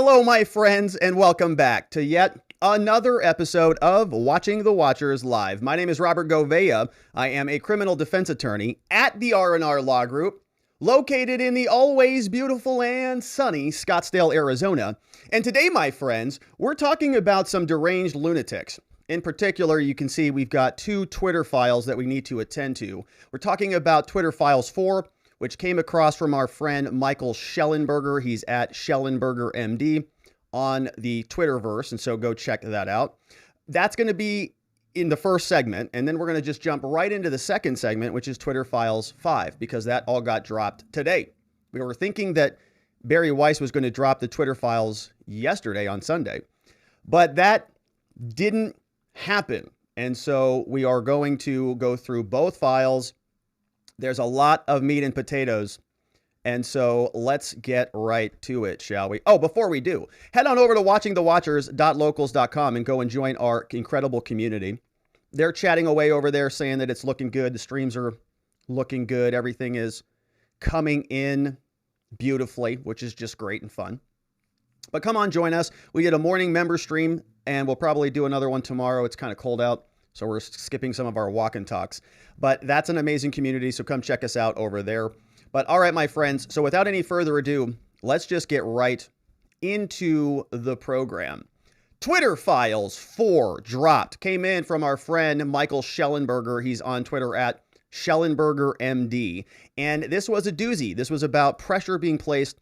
Hello, my friends, and welcome back to yet another episode of Watching the Watchers Live. My name is Robert Gouveia. I am a criminal defense attorney at the R&R Law Group, located in the always beautiful and sunny Scottsdale, Arizona. And today, my friends, we're talking about some deranged lunatics. In particular, you can see we've got two Twitter files that we need to attend to. We're talking about Twitter files 4, which came across from our friend Michael Shellenberger. He's at Shellenberger MD on the Twitterverse, and so go check that out. That's going to be in the first segment, and then we're going to just jump right into the second segment, which is Twitter Files 5, because that all got dropped today. We were thinking that Bari Weis was going to drop the Twitter files yesterday on Sunday, but that didn't happen, and so we are going to go through both files. There's a lot of meat and potatoes, and so let's get right to it, shall we? Oh, before we do, head on over to watchingthewatchers.locals.com and go and join our incredible community. They're chatting away over there saying that it's looking good. The streams are looking good. Everything is coming in beautifully, which is just great and fun. But come on, join us. We did a morning member stream, and we'll probably do another one tomorrow. It's kind of cold out, so we're skipping some of our walk and talks. But that's an amazing community, so come check us out over there. But all right, my friends, so without any further ado, let's just get right into the program. Twitter Files 4 dropped, came in from our friend Michael Shellenberger. He's on Twitter at Shellenberger MD. And this was a doozy. This was about pressure being placed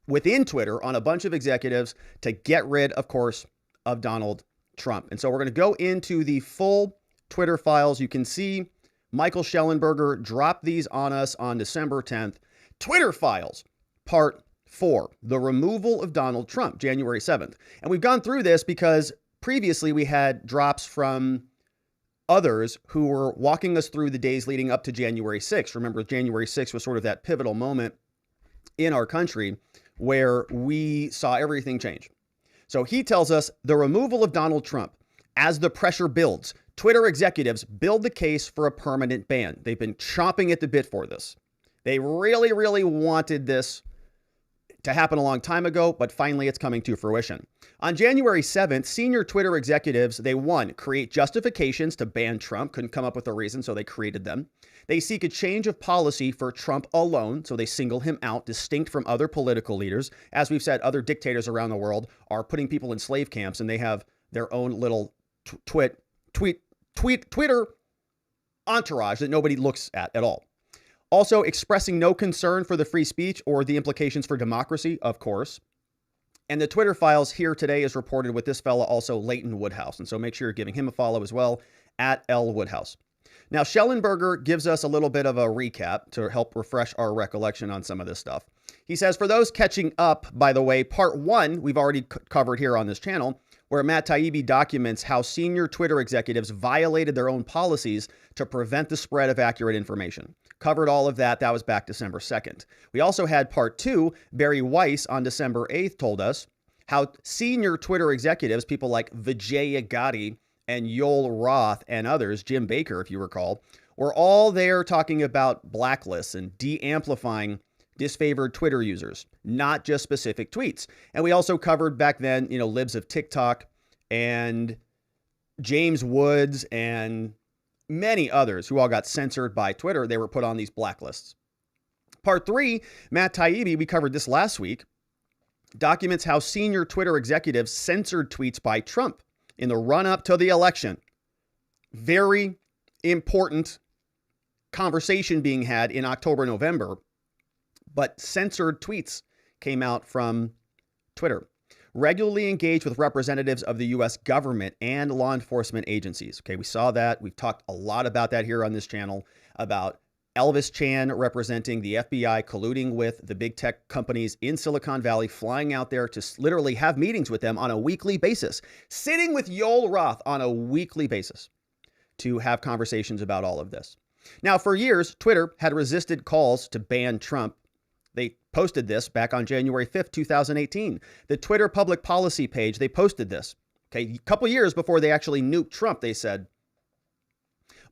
within Twitter on a bunch of executives to get rid, of course, of Donald Trump. And so we're going to go into the full Twitter files. You can see Michael Shellenberger dropped these on us on December 10th. Twitter Files, Part 4, the removal of Donald Trump, January 7th. And we've gone through this because previously we had drops from others who were walking us through the days leading up to January 6th. Remember, January 6th was sort of that pivotal moment in our country where we saw everything change. So he tells us the removal of Donald Trump as the pressure builds. Twitter executives build the case for a permanent ban. They've been chomping at the bit for this. They really, really wanted this to happen a long time ago, but finally it's coming to fruition. On January 7th, senior Twitter executives, they create justifications to ban Trump. Couldn't come up with a reason, so they created them. They seek a change of policy for Trump alone, so they single him out, distinct from other political leaders. As we've said, other dictators around the world are putting people in slave camps, and they have their own little Twitter entourage that nobody looks at all. Also, expressing no concern for the free speech or the implications for democracy, of course. And the Twitter files here today is reported with this fella, also Leighton Woodhouse. And so make sure you're giving him a follow as well, at L Woodhouse. Now, Shellenberger gives us a little bit of a recap to help refresh our recollection on some of this stuff. He says, for those catching up, by the way, part 1, we've already covered here on this channel, where Matt Taibbi documents how senior Twitter executives violated their own policies to prevent the spread of accurate information. Covered all of that. That was back December 2nd. We also had part 2. Bari Weis on December 8th told us how senior Twitter executives, people like Vijay Gotti and Yoel Roth and others, Jim Baker, if you recall, were all there talking about blacklists and de-amplifying disfavored Twitter users, not just specific tweets. And we also covered back then, libs of TikTok and James Woods and many others who all got censored by Twitter. They were put on these blacklists. Part 3, Matt Taibbi, we covered this last week, documents how senior Twitter executives censored tweets by Trump in the run-up to the election. Very important conversation being had in October, November, but censored tweets came out from Twitter. Regularly engaged with representatives of the U.S. government and law enforcement agencies. Okay, we saw that. We've talked a lot about that here on this channel, about Elvis Chan representing the FBI, colluding with the big tech companies in Silicon Valley, flying out there to literally have meetings with them on a weekly basis, sitting with Yoel Roth on a weekly basis to have conversations about all of this. Now, for years, Twitter had resisted calls to ban Trump. They posted this back on January 5th, 2018. The Twitter public policy page, they posted this. Okay, a couple years before they actually nuked Trump, they said,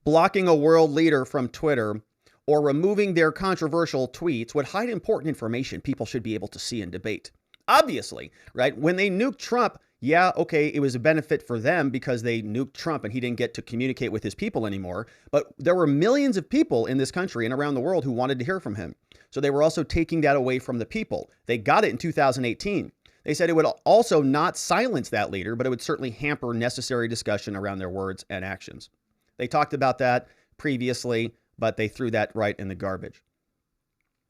blocking a world leader from Twitter or removing their controversial tweets would hide important information people should be able to see and debate. Obviously, right? When they nuked Trump, yeah, okay, it was a benefit for them because they nuked Trump and he didn't get to communicate with his people anymore. But there were millions of people in this country and around the world who wanted to hear from him. So they were also taking that away from the people. They got it in 2018. They said it would also not silence that leader, but it would certainly hamper necessary discussion around their words and actions. They talked about that previously, but they threw that right in the garbage.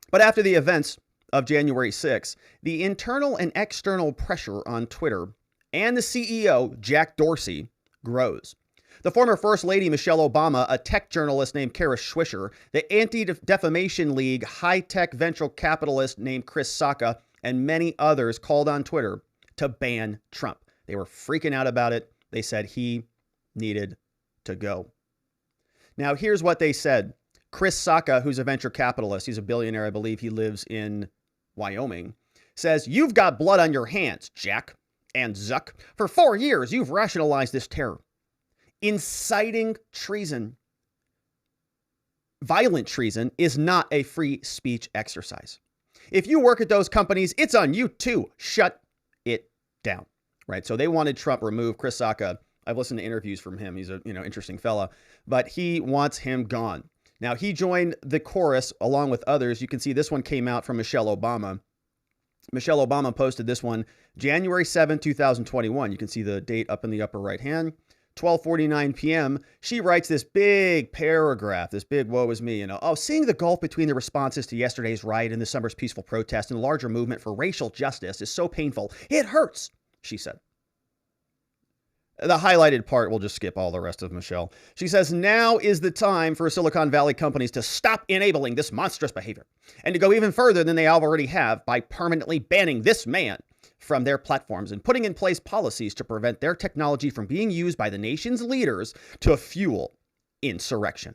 But after the events of January 6th, the internal and external pressure on Twitter and the CEO, Jack Dorsey, grows. The former First Lady, Michelle Obama, a tech journalist named Kara Swisher, the Anti-Defamation League high-tech venture capitalist named Chris Sacca, and many others called on Twitter to ban Trump. They were freaking out about it. They said he needed to go. Now, here's what they said. Chris Sacca, who's a venture capitalist, he's a billionaire, I believe he lives in Wyoming, says, "You've got blood on your hands, Jack and Zuck. For 4 years, you've rationalized this terror. Inciting treason, violent treason, is not a free speech exercise. If you work at those companies, it's on you too. Shut it down." Right? So they wanted Trump removed. Chris Sacca, I've listened to interviews from him. He's a interesting fella, but he wants him gone. Now, he joined the chorus along with others. You can see this one came out from Michelle Obama. Michelle Obama posted this one January 7, 2021. You can see the date up in the upper right hand. 12:49 p.m. She writes this big paragraph, this big woe is me, seeing the gulf between the responses to yesterday's riot and this summer's peaceful protest and the larger movement for racial justice is so painful. It hurts, she said. The highlighted part, we'll just skip all the rest of Michelle. She says, now is the time for Silicon Valley companies to stop enabling this monstrous behavior and to go even further than they already have by permanently banning this man from their platforms and putting in place policies to prevent their technology from being used by the nation's leaders to fuel insurrection.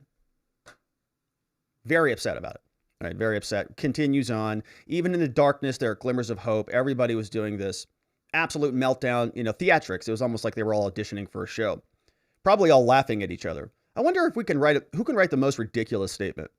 Very upset about it. All right, very upset. Continues on. Even in the darkness, there are glimmers of hope. Everybody was doing this. Absolute meltdown, theatrics. It was almost like they were all auditioning for a show. Probably all laughing at each other. I wonder if who can write the most ridiculous statement.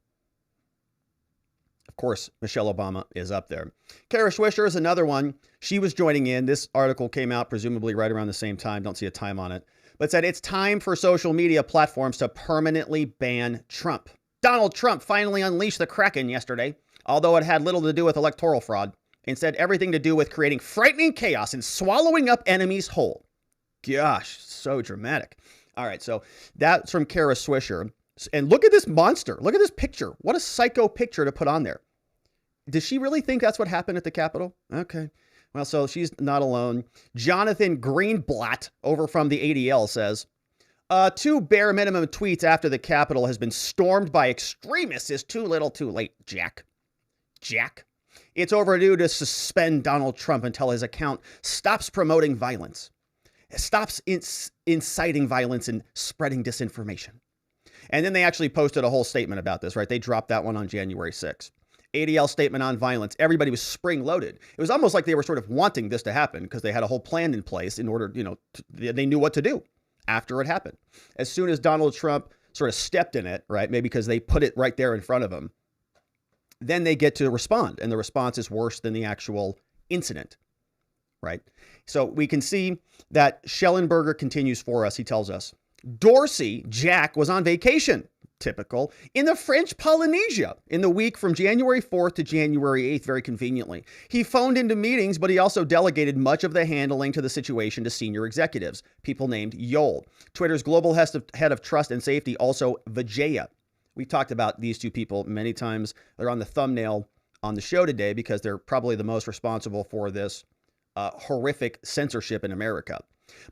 Of course, Michelle Obama is up there. Kara Swisher is another one. She was joining in. This article came out presumably right around the same time. Don't see a time on it. But said it's time for social media platforms to permanently ban Trump. Donald Trump finally unleashed the Kraken yesterday, although it had little to do with electoral fraud. Instead, everything to do with creating frightening chaos and swallowing up enemies whole. Gosh, so dramatic. All right, so that's from Kara Swisher. And look at this monster. Look at this picture. What a psycho picture to put on there. Does she really think that's what happened at the Capitol? Okay. Well, so she's not alone. Jonathan Greenblatt over from the ADL says, 2 bare minimum tweets after the Capitol has been stormed by extremists is too little too late, Jack. It's overdue to suspend Donald Trump until his account stops promoting violence, stops inciting violence and spreading disinformation. And then they actually posted a whole statement about this, right? They dropped that one on January 6th. ADL statement on violence. Everybody was spring loaded. It was almost like they were sort of wanting this to happen because they had a whole plan in place in order, they knew what to do after it happened. As soon as Donald Trump sort of stepped in it, right? Maybe because they put it right there in front of him. Then they get to respond, and the response is worse than the actual incident, right? So we can see that Shellenberger continues for us. He tells us, Dorsey, Jack, was on vacation, typical, in the French Polynesia in the week from January 4th to January 8th, very conveniently. He phoned into meetings, but he also delegated much of the handling to the situation to senior executives, people named Yoel. Twitter's global head of trust and safety, also Vijaya. We talked about these two people many times. They're on the thumbnail on the show today because they're probably the most responsible for this horrific censorship in America.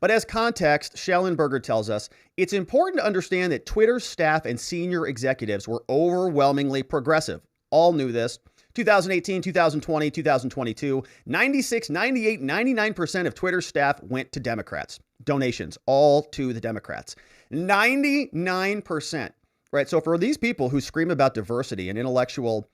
But as context, Shellenberger tells us, it's important to understand that Twitter's staff and senior executives were overwhelmingly progressive. All knew this. 2018, 2020, 2022, 96, 98, 99% of Twitter's staff went to Democrats. Donations, all to the Democrats. 99%. Right. So for these people who scream about diversity and intellectual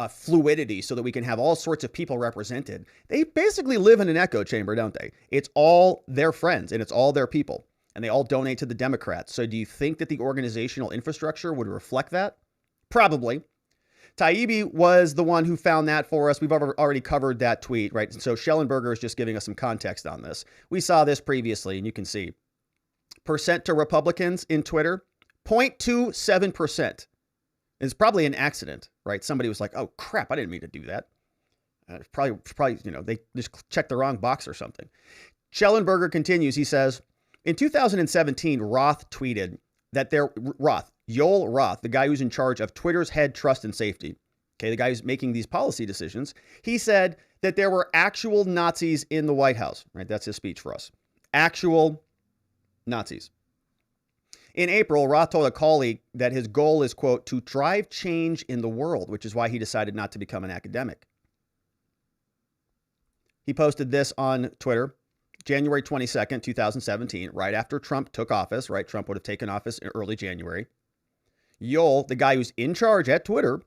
fluidity so that we can have all sorts of people represented, they basically live in an echo chamber, don't they? It's all their friends and it's all their people and they all donate to the Democrats. So do you think that the organizational infrastructure would reflect that? Probably. Taibbi was the one who found that for us. We've already covered that tweet, right? So Shellenberger is just giving us some context on this. We saw this previously, and you can see percent to Republicans in Twitter, 0.27%. It's probably an accident, right? Somebody was like, oh, crap, I didn't mean to do that. Probably, they just checked the wrong box or something. Shellenberger continues. He says, in 2017, Roth tweeted that Yoel Roth, the guy who's in charge of Twitter's head trust and safety, okay, the guy who's making these policy decisions, he said that there were actual Nazis in the White House, right? That's his speech for us. Actual Nazis. In April, Roth told a colleague that his goal is, quote, to drive change in the world, which is why he decided not to become an academic. He posted this on Twitter, January 22nd, 2017, right after Trump took office, right? Trump would have taken office in early January. Yoel, the guy who's in charge at Twitter,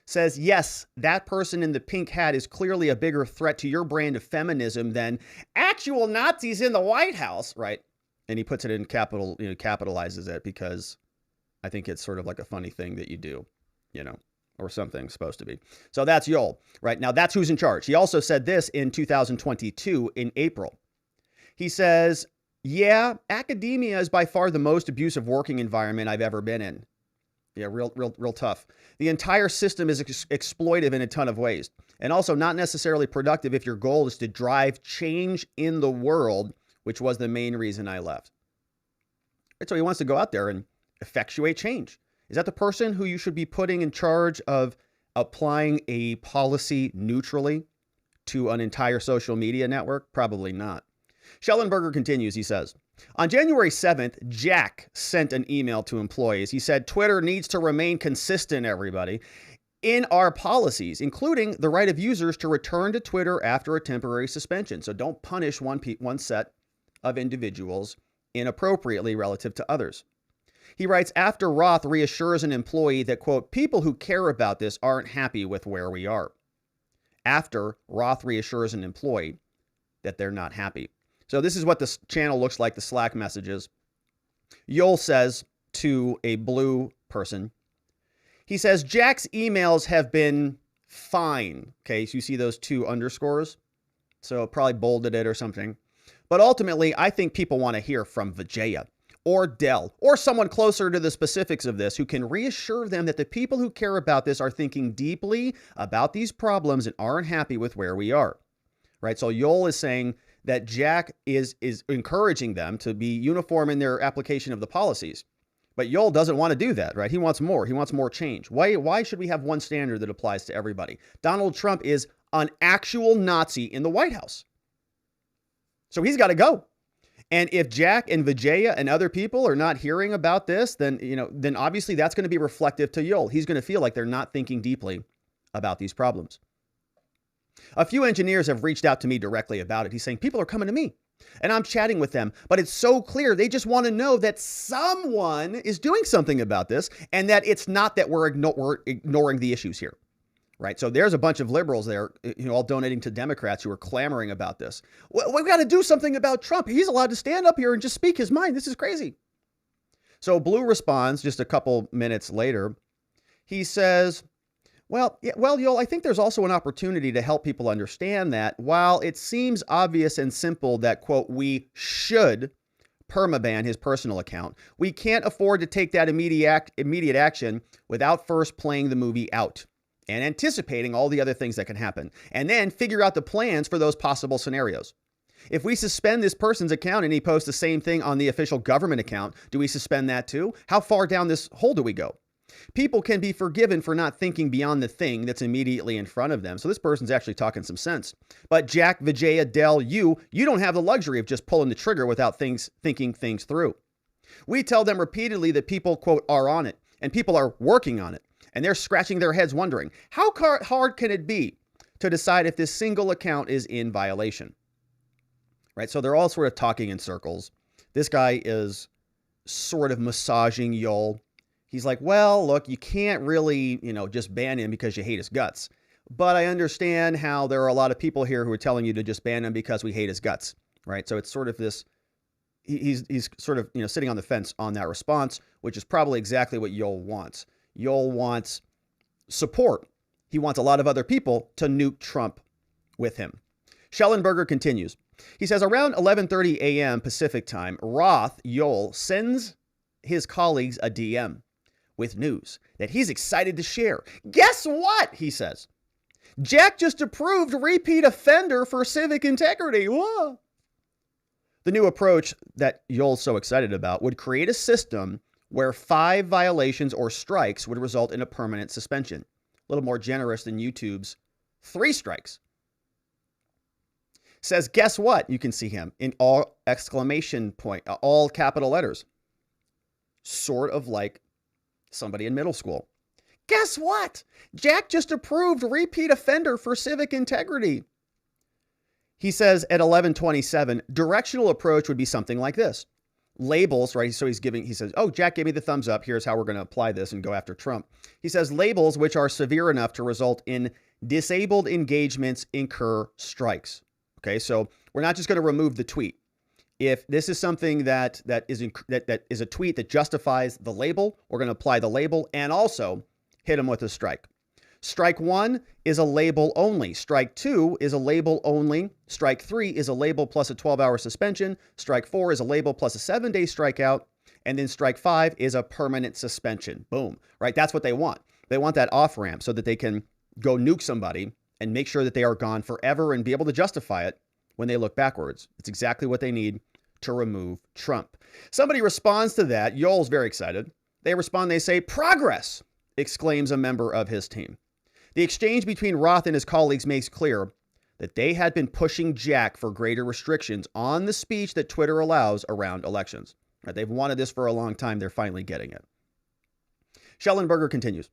says, yes, that person in the pink hat is clearly a bigger threat to your brand of feminism than actual Nazis in the White House, right? And he puts it in capitalizes it because I think it's sort of like a funny thing that you do, or something supposed to be. So that's Yoel, right? Now that's who's in charge. He also said this in 2022 in April. He says, yeah, academia is by far the most abusive working environment I've ever been in. Yeah, real tough. The entire system is exploitive in a ton of ways, and also not necessarily productive if your goal is to drive change in the world, which was the main reason I left. Right, so he wants to go out there and effectuate change. Is that the person who you should be putting in charge of applying a policy neutrally to an entire social media network? Probably not. Shellenberger continues, he says, on January 7th, Jack sent an email to employees. He said, Twitter needs to remain consistent, everybody, in our policies, including the right of users to return to Twitter after a temporary suspension. So don't punish one set of individuals inappropriately relative to others. He writes, after Roth reassures an employee that, quote, people who care about this aren't happy with where we are. After Roth reassures an employee that they're not happy. So this is what this channel looks like, the Slack messages. Yoel says to a blue person, he says, Jack's emails have been fine. Okay, so you see those two underscores? So probably bolded it or something. But ultimately, I think people want to hear from Vijaya or Dell or someone closer to the specifics of this who can reassure them that the people who care about this are thinking deeply about these problems and aren't happy with where we are. Right? So Yoel is saying that Jack is encouraging them to be uniform in their application of the policies. But Yoel doesn't want to do that, right? He wants more. He wants more change. Why should we have one standard that applies to everybody? Donald Trump is an actual Nazi in the White House. So he's got to go. And if Jack and Vijaya and other people are not hearing about this, then obviously that's going to be reflective to Yoel. He's going to feel like they're not thinking deeply about these problems. A few engineers have reached out to me directly about it. He's saying people are coming to me and I'm chatting with them, but it's so clear. They just want to know that someone is doing something about this and that it's not that we're ignoring the issues here. Right. So there's a bunch of liberals there, all donating to Democrats who are clamoring about this. Well, we've got to do something about Trump. He's allowed to stand up here and just speak his mind. This is crazy. So Blue responds just a couple minutes later. He says, well, Yoel, I think there's also an opportunity to help people understand that while it seems obvious and simple that, quote, we should permaban his personal account, we can't afford to take that immediate action without first playing the movie out and anticipating all the other things that can happen, and then figure out the plans for those possible scenarios. If we suspend this person's account and he posts the same thing on the official government account, do we suspend that too? How far down this hole do we go? People can be forgiven for not thinking beyond the thing that's immediately in front of them. So this person's actually talking some sense. But Jack, Vijaya, Dell, you don't have the luxury of just pulling the trigger without thinking things through. We tell them repeatedly that people, quote, are on it, and people are working on it. And they're scratching their heads wondering, how hard can it be to decide if this single account is in violation? Right? So they're all sort of talking in circles. This guy is sort of massaging Yoel. He's like, well, look, you can't really, just ban him because you hate his guts. But I understand how there are a lot of people here who are telling you to just ban him because we hate his guts. Right? So it's sort of this, he's sort of, sitting on the fence on that response, which is probably exactly what Yoel wants. Yoel wants support He wants a lot of other people to nuke Trump with him. Shellenberger continues. He says, around 11:30 a.m. Pacific time, Roth Yoel sends his colleagues a DM with news that he's excited to share. Guess what? He says. Jack just approved repeat offender for civic integrity. Whoa. The new approach that Yoel's so excited about would create a system where 5 violations or strikes would result in a permanent suspension. A little more generous than YouTube's 3 strikes. Says, guess what? You can see him in all exclamation point, all capital letters. Sort of like somebody in middle school. Guess what? Jack just approved repeat offender for civic integrity. He says at 11:27, directional approach would be something like this. Labels, right? So he says, oh, Jack gave me the thumbs up. Here's how we're going to apply this and go after Trump. He says labels which are severe enough to result in disabled engagements incur strikes. Okay, so we're not just going to remove the tweet. If this is something that is a tweet that justifies the label, we're going to apply the label and also hit them with a strike. Strike 1 is a label only. Strike 2 is a label only. Strike 3 is a label plus a 12-hour suspension. Strike 4 is a label plus a 7-day strikeout. And then strike 5 is a permanent suspension. Boom, right? That's what they want. They want that off-ramp so that they can go nuke somebody and make sure that they are gone forever and be able to justify it when they look backwards. It's exactly what they need to remove Trump. Somebody responds to that. Yoel's very excited. They respond, they say, progress, exclaims a member of his team. The exchange between Roth and his colleagues makes clear that they had been pushing Jack for greater restrictions on the speech that Twitter allows around elections. Right, they've wanted this for a long time. They're finally getting it. Shellenberger continues.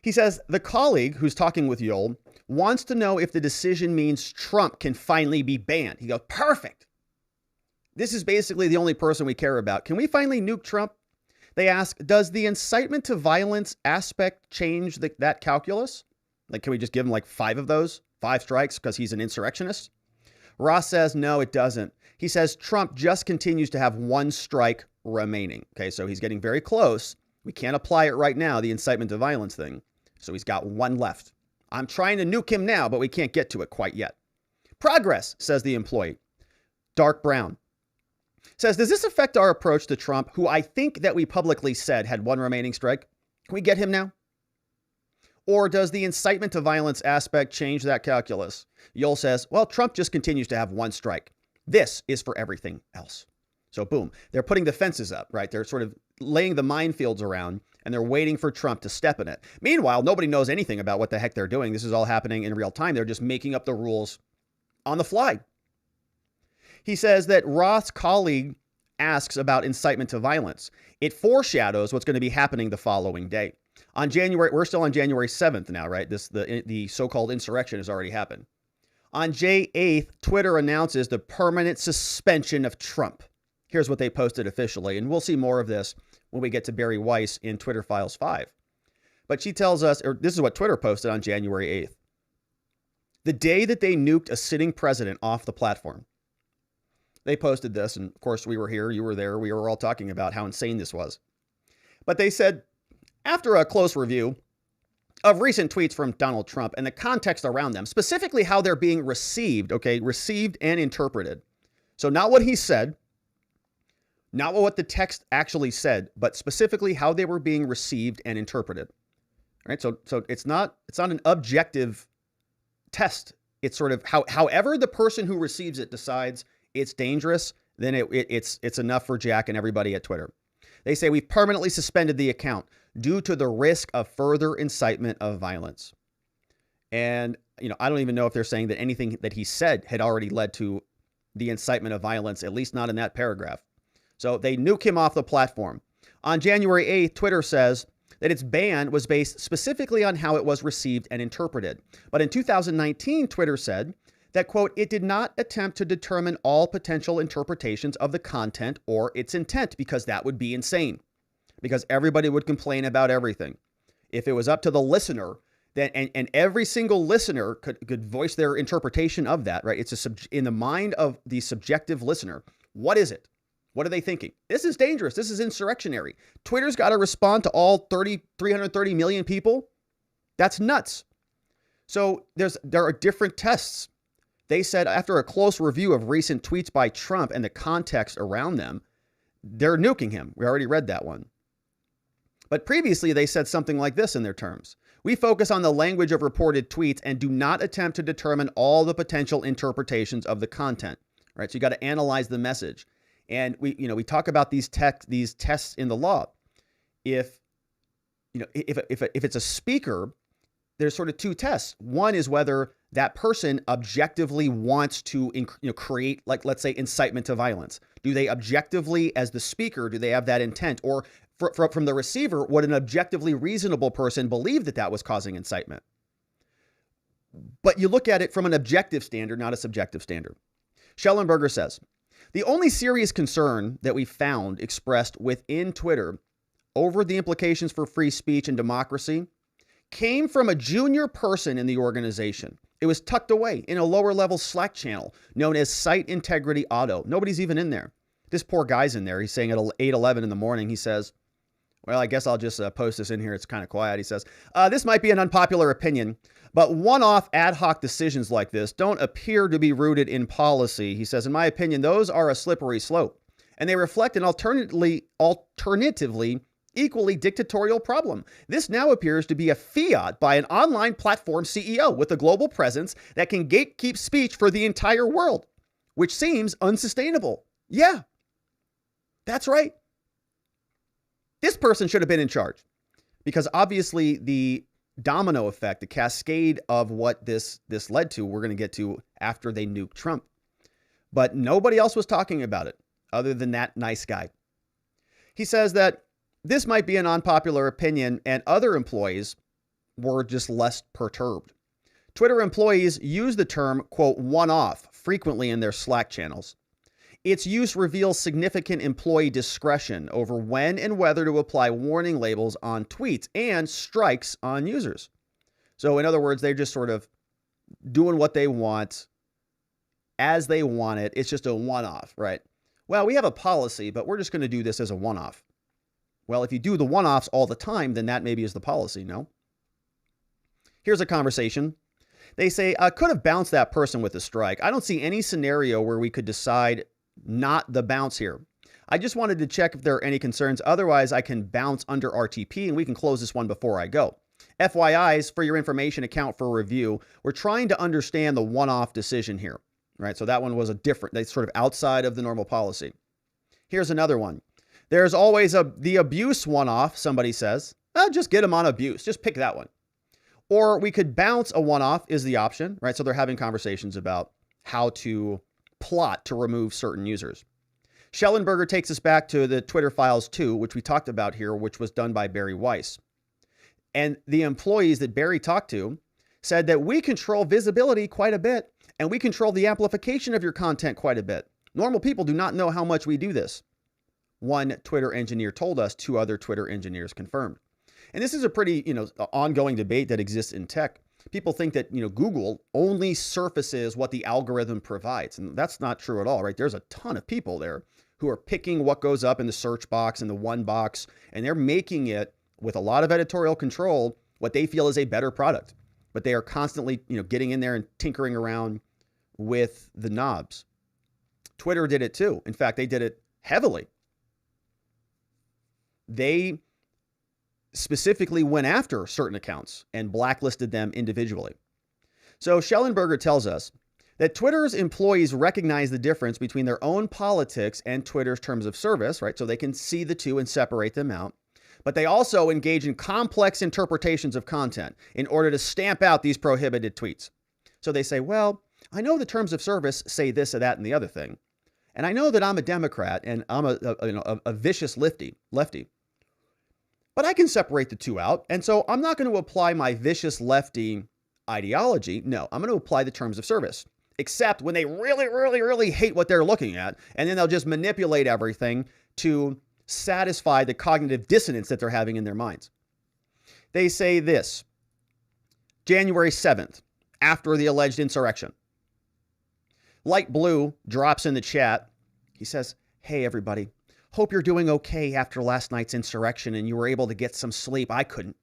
He says, the colleague who's talking with Yoel wants to know if the decision means Trump can finally be banned. He goes, perfect. This is basically the only person we care about. Can we finally nuke Trump? They ask, does the incitement to violence aspect change that calculus? Like, can we just give him like 5 of those? 5 strikes because he's an insurrectionist? Ross says, no, it doesn't. He says Trump just continues to have 1 strike remaining. Okay, so he's getting very close. We can't apply it right now, the incitement to violence thing. So he's got 1 left. I'm trying to nuke him now, but we can't get to it quite yet. Progress, says the employee. Dark Brown says, does this affect our approach to Trump, who I think that we publicly said had 1 remaining strike? Can we get him now? Or does the incitement to violence aspect change that calculus? Yoel says, well, Trump just continues to have 1 strike. This is for everything else. So boom, they're putting the fences up, right? They're sort of laying the minefields around and they're waiting for Trump to step in it. Meanwhile, nobody knows anything about what the heck they're doing. This is all happening in real time. They're just making up the rules on the fly. He says that Roth's colleague asks about incitement to violence. It foreshadows what's going to be happening the following day. We're still on January 7th now, right? The so-called insurrection has already happened. On J 8th, Twitter announces the permanent suspension of Trump. Here's what they posted officially, and we'll see more of this when we get to Bari Weis in Twitter Files 5. But she tells us, or this is what Twitter posted on January 8th. The day that they nuked a sitting president off the platform. They posted this, and of course we were here, you were there, we were all talking about how insane this was. But they said, after a close review of recent tweets from Donald Trump and the context around them, specifically how they're being received, okay, received and interpreted. So not what he said, not what the text actually said, but specifically how they were being received and interpreted. All right, so it's not an objective test. It's sort of however the person who receives it decides it's dangerous, then it's enough for Jack and everybody at Twitter. They say we've permanently suspended the account due to the risk of further incitement of violence. And, I don't even know if they're saying that anything that he said had already led to the incitement of violence, at least not in that paragraph. So they nuke him off the platform. On January 8th, Twitter says that its ban was based specifically on how it was received and interpreted. But in 2019, Twitter said that, quote, it did not attempt to determine all potential interpretations of the content or its intent, because that would be insane, because everybody would complain about everything. If it was up to the listener, then and every single listener could voice their interpretation of that, right? It's in the mind of the subjective listener. What is it? What are they thinking? This is dangerous. This is insurrectionary. Twitter's got to respond to all 330 million people. That's nuts. So there are different tests. They said after a close review of recent tweets by Trump and the context around them, they're nuking him. We already read that one. But previously, they said something like this in their terms. We focus on the language of reported tweets and do not attempt to determine all the potential interpretations of the content. Right? So you got to analyze the message. And we talk about these tests in the law. If it's a speaker, there's sort of two tests. One is whether that person objectively wants to create, like, let's say, incitement to violence. Do they objectively, as the speaker, do they have that intent? Or from the receiver, would an objectively reasonable person believe that that was causing incitement? But you look at it from an objective standard, not a subjective standard. Shellenberger says, the only serious concern that we found expressed within Twitter over the implications for free speech and democracy came from a junior person in the organization. It was tucked away in a lower level Slack channel known as Site Integrity Auto. Nobody's even in there. This poor guy's in there. He's saying at 8:11 in the morning, he says, well, I guess I'll just post this in here. It's kind of quiet. He says, this might be an unpopular opinion, but one-off ad hoc decisions like this don't appear to be rooted in policy. He says, in my opinion, those are a slippery slope, and they reflect an alternatively equally dictatorial problem. This now appears to be a fiat by an online platform CEO with a global presence that can gatekeep speech for the entire world, which seems unsustainable. Yeah, that's right. This person should have been in charge, because obviously the domino effect, the cascade of what this led to, we're going to get to after they nuked Trump. But nobody else was talking about it other than that nice guy. He says that this might be an unpopular opinion, and other employees were just less perturbed. Twitter employees use the term, quote, one-off frequently in their Slack channels. Its use reveals significant employee discretion over when and whether to apply warning labels on tweets and strikes on users. So in other words, they're just sort of doing what they want as they want it. It's just a one-off, right? Well, we have a policy, but we're just going to do this as a one-off. Well, if you do the one-offs all the time, then that maybe is the policy, no? Here's a conversation. They say, could have bounced that person with a strike. I don't see any scenario where we could decide not the bounce here. I just wanted to check if there are any concerns. Otherwise, I can bounce under RTP and we can close this one before I go. FYIs, for your information, account for review. We're trying to understand the one-off decision here, right? So that one was that's sort of outside of the normal policy. Here's another one. There's always the abuse one-off, somebody says. Just get them on abuse. Just pick that one. Or we could bounce a one-off is the option, right? So they're having conversations about how to plot to remove certain users. Shellenberger takes us back to the Twitter Files 2, which we talked about here, which was done by Bari Weis. And the employees that Bari talked to said that we control visibility quite a bit, and we control the amplification of your content quite a bit. Normal people do not know how much we do this. One Twitter engineer told us, 2 other Twitter engineers confirmed. And this is a pretty, ongoing debate that exists in tech. People think that, Google only surfaces what the algorithm provides. And that's not true at all, right? There's a ton of people there who are picking what goes up in the search box and the one box, and they're making it with a lot of editorial control, what they feel is a better product. But they are constantly, getting in there and tinkering around with the knobs. Twitter did it too. In fact, they did it heavily. They specifically went after certain accounts and blacklisted them individually. So Shellenberger tells us that Twitter's employees recognize the difference between their own politics and Twitter's terms of service, right? So they can see the two and separate them out. But they also engage in complex interpretations of content in order to stamp out these prohibited tweets. So they say, well, I know the terms of service say this or that and the other thing. And I know that I'm a Democrat and I'm a vicious lefty. But I can separate the two out. And so I'm not going to apply my vicious lefty ideology. No, I'm going to apply the terms of service, except when they really, really, really hate what they're looking at. And then they'll just manipulate everything to satisfy the cognitive dissonance that they're having in their minds. They say this, January 7th, after the alleged insurrection. Light Blue drops in the chat. He says, hey, everybody. Hope you're doing okay after last night's insurrection and you were able to get some sleep. I couldn't.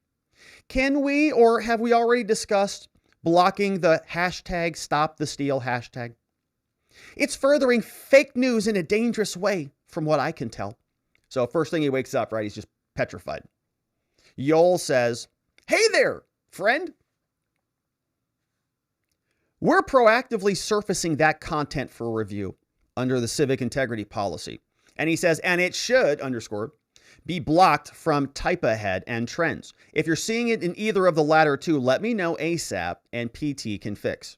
Can we, or have we already discussed blocking the hashtag stop the steal hashtag. It's furthering fake news in a dangerous way, from what I can tell. So first thing he wakes up, right, he's just petrified. Yoel says, hey there, friend. We're proactively surfacing that content for review under the civic integrity policy. And he says, and it should, underscore, be blocked from type ahead and trends. If you're seeing it in either of the latter two, let me know ASAP and PT can fix.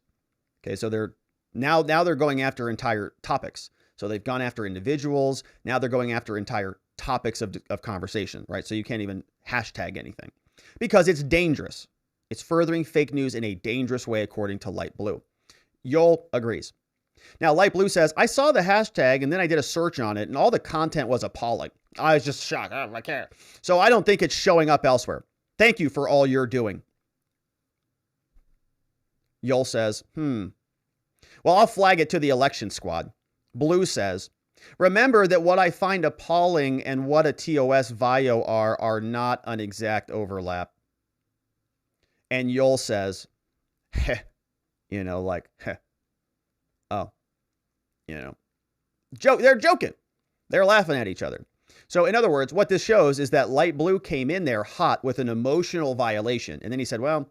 Okay, so they're now they're going after entire topics. So they've gone after individuals. Now they're going after entire topics of conversation, right? So you can't even hashtag anything because it's dangerous. It's furthering fake news in a dangerous way, according to Light Blue. Yoel agrees. Now, Light Blue says, I saw the hashtag and then I did a search on it and all the content was appalling. I was just shocked. I don't care. So I don't think it's showing up elsewhere. Thank you for all you're doing. Yoel says, well, I'll flag it to the election squad. Blue says, remember that what I find appalling and what a TOS VIO are not an exact overlap. And Yoel says, they're joking. They're laughing at each other. So in other words, what this shows is that Light Blue came in there hot with an emotional violation. And then he said, well,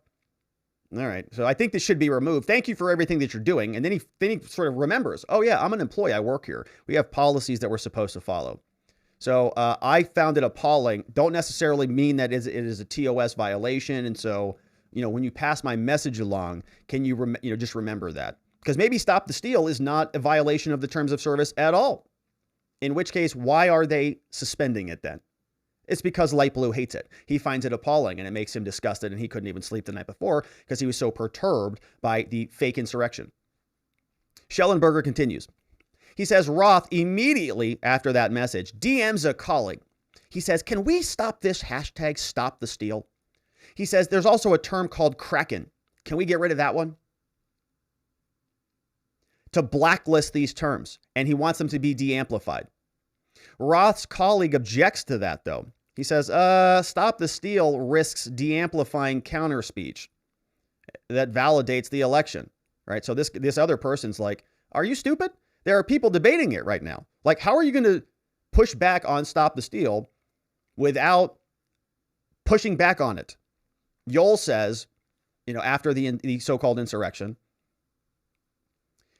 all right, so I think this should be removed. Thank you for everything that you're doing. And then he sort of remembers, oh yeah, I'm an employee. I work here. We have policies that we're supposed to follow. So I found it appalling. Don't necessarily mean that it is a TOS violation. And so, when you pass my message along, can you, just remember that? Because maybe stop the steal is not a violation of the terms of service at all. In which case, why are they suspending it then? It's because Light Blue hates it. He finds it appalling and it makes him disgusted and he couldn't even sleep the night before because he was so perturbed by the fake insurrection. Shellenberger continues. He says Roth immediately after that message DMs a colleague. He says, can we stop this hashtag stop the steal? He says there's also a term called Kraken. Can we get rid of that one? To blacklist these terms, and he wants them to be de-amplified. Roth's colleague objects to that, though. He says, stop the steal risks de-amplifying counter speech that validates the election, right? So this other person's like, are you stupid? There are people debating it right now. Like, how are you going to push back on stop the steal without pushing back on it? Yoel says, after the so-called insurrection,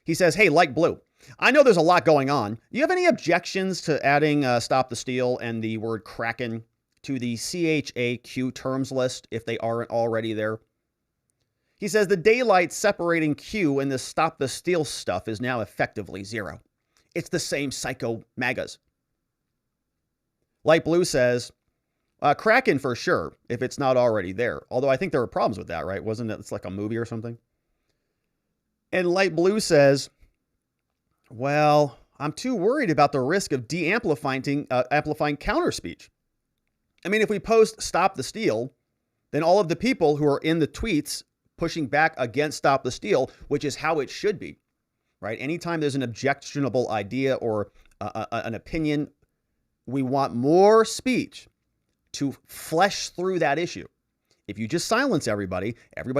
he says, hey, Light Blue, I know there's a lot going on. Do you have any objections to adding stop the steal and the word Kraken to the CHAQ terms list if they aren't already there? He says the daylight separating Q and the stop the steal stuff is now effectively zero. It's the same psycho MAGAs. Light Blue says, Kraken for sure, if it's not already there. Although I think there were problems with that, right? Wasn't it? It's like a movie or something. And Light Blue says, well, I'm too worried about the risk of amplifying counter speech. I mean, if we post stop the steal, then all of the people who are in the tweets pushing back against stop the steal, which is how it should be, right? Anytime there's an objectionable idea or an opinion, we want more speech to flesh through that issue. If you just silence everybody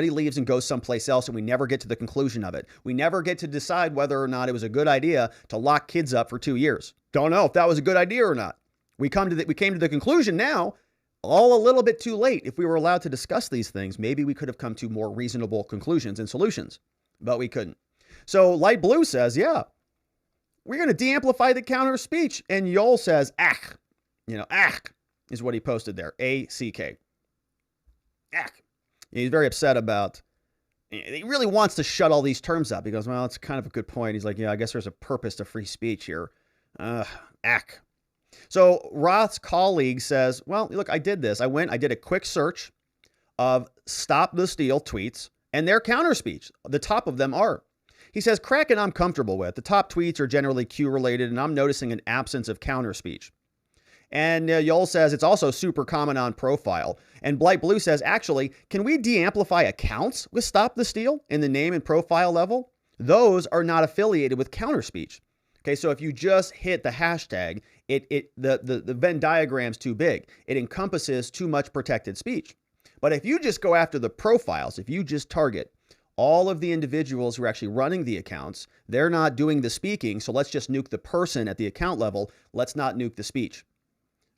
leaves and goes someplace else and we never get to the conclusion of it. We never get to decide whether or not it was a good idea to lock kids up for 2 years. Don't know if that was a good idea or not. We came to the conclusion now, all a little bit too late. If we were allowed to discuss these things, maybe we could have come to more reasonable conclusions and solutions, but we couldn't. So Light Blue says, yeah, we're going to de-amplify the counter speech. And Yoel says, ack, ack is what he posted there, A-C-K. Ack. He's very upset about, he really wants to shut all these terms up. He goes, well, it's kind of a good point. He's like, yeah, I guess there's a purpose to free speech here. Ack. So Roth's colleague says, well, look, I did this. I did a quick search of stop the steal tweets and their counter speech. The top of them are. He says, Kraken I'm comfortable with. The top tweets are generally Q related and I'm noticing an absence of counter speech. And Yoel says it's also super common on profile. And Light Blue says, actually, can we de-amplify accounts with stop the steal in the name and profile level? Those are not affiliated with counter speech. Okay, so if you just hit the hashtag, the Venn diagram's too big. It encompasses too much protected speech. But if you just go after the profiles, if you just target All of the individuals who are actually running the accounts, they're not doing the speaking, so let's just nuke the person at the account level. Let's not nuke the speech.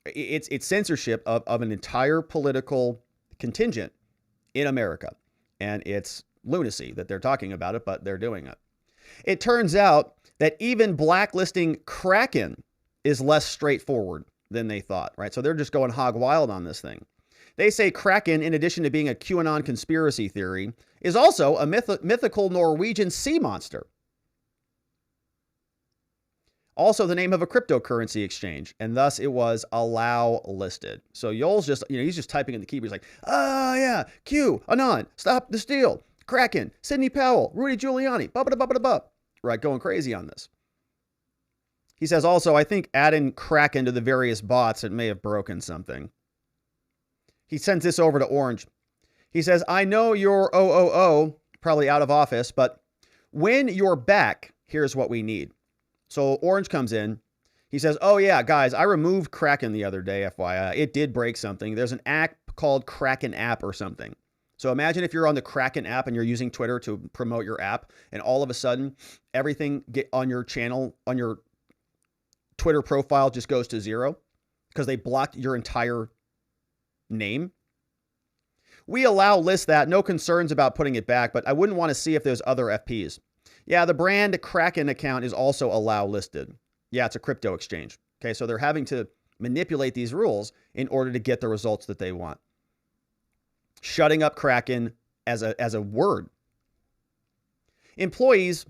It's censorship of an entire political contingent in America. And it's lunacy that they're talking about it, but they're doing it. It turns out that even blacklisting Kraken is less straightforward than they thought, right? So they're just going hog wild on this thing. They say Kraken, in addition to being a QAnon conspiracy theory, is also a mythical Norwegian sea monster. Also the name of a cryptocurrency exchange, and thus it was allow listed. So Yoel's just, he's just typing in the keyboard. He's like, oh yeah, Q, Anon, stop the steal, Kraken, Sidney Powell, Rudy Giuliani, right, going crazy on this. He says also, I think adding Kraken to the various bots, it may have broken something. He sends this over to Orange. He says, I know you're OOO, probably out of office, but when you're back, here's what we need. So Orange comes in. He says, oh yeah, guys, I removed Kraken the other day, FYI. It did break something. There's an app called Kraken app or something. So imagine if you're on the Kraken app and you're using Twitter to promote your app, and all of a sudden, everything on your channel, on your Twitter profile just goes to zero because they blocked your entire name. We allow list that, no concerns about putting it back, but I wouldn't want to see if there's other FPs. Yeah, the brand Kraken account is also allow listed. Yeah, it's a crypto exchange. Okay, so they're having to manipulate these rules in order to get the results that they want. Shutting up Kraken as a word. Employees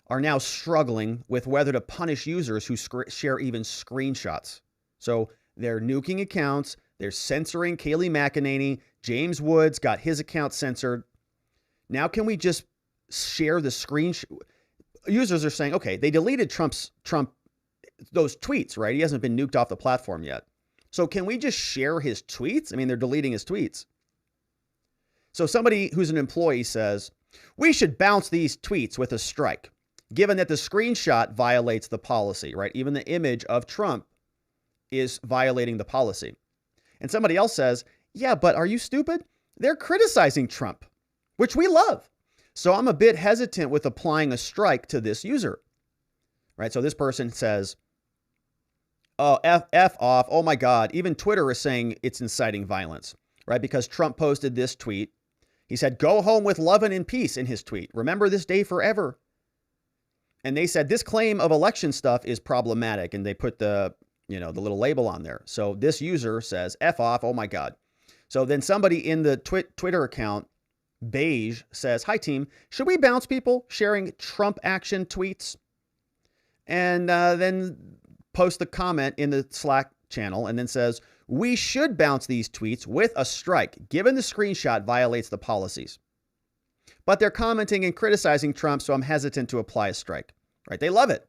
are now struggling with whether to punish users who share even screenshots. So they're nuking accounts. They're censoring Kayleigh McEnany. James Woods got his account censored. Now can we just share the screenshot? Users are saying, okay, they deleted Trump those tweets, right? He hasn't been nuked off the platform yet. So can we just share his tweets? I mean, they're deleting his tweets. So somebody who's an employee says, we should bounce these tweets with a strike, given that the screenshot violates the policy, right? Even the image of Trump is violating the policy. And somebody else says, yeah, but are you stupid? They're criticizing Trump, which we love. So I'm a bit hesitant with applying a strike to this user, right? So this person says, oh, F off. Oh my God. Even Twitter is saying it's inciting violence, right? Because Trump posted this tweet. He said, go home with love and in peace in his tweet. Remember this day forever. And they said this claim of election stuff is problematic. And they put the little label on there. So this user says, F off. Oh my God. So then somebody in the Twitter account, Beige, says, hi team, should we bounce people sharing Trump action tweets? And then post the comment in the Slack channel and then says, we should bounce these tweets with a strike, given the screenshot violates the policies. But they're commenting and criticizing Trump, so I'm hesitant to apply a strike, right? They love it.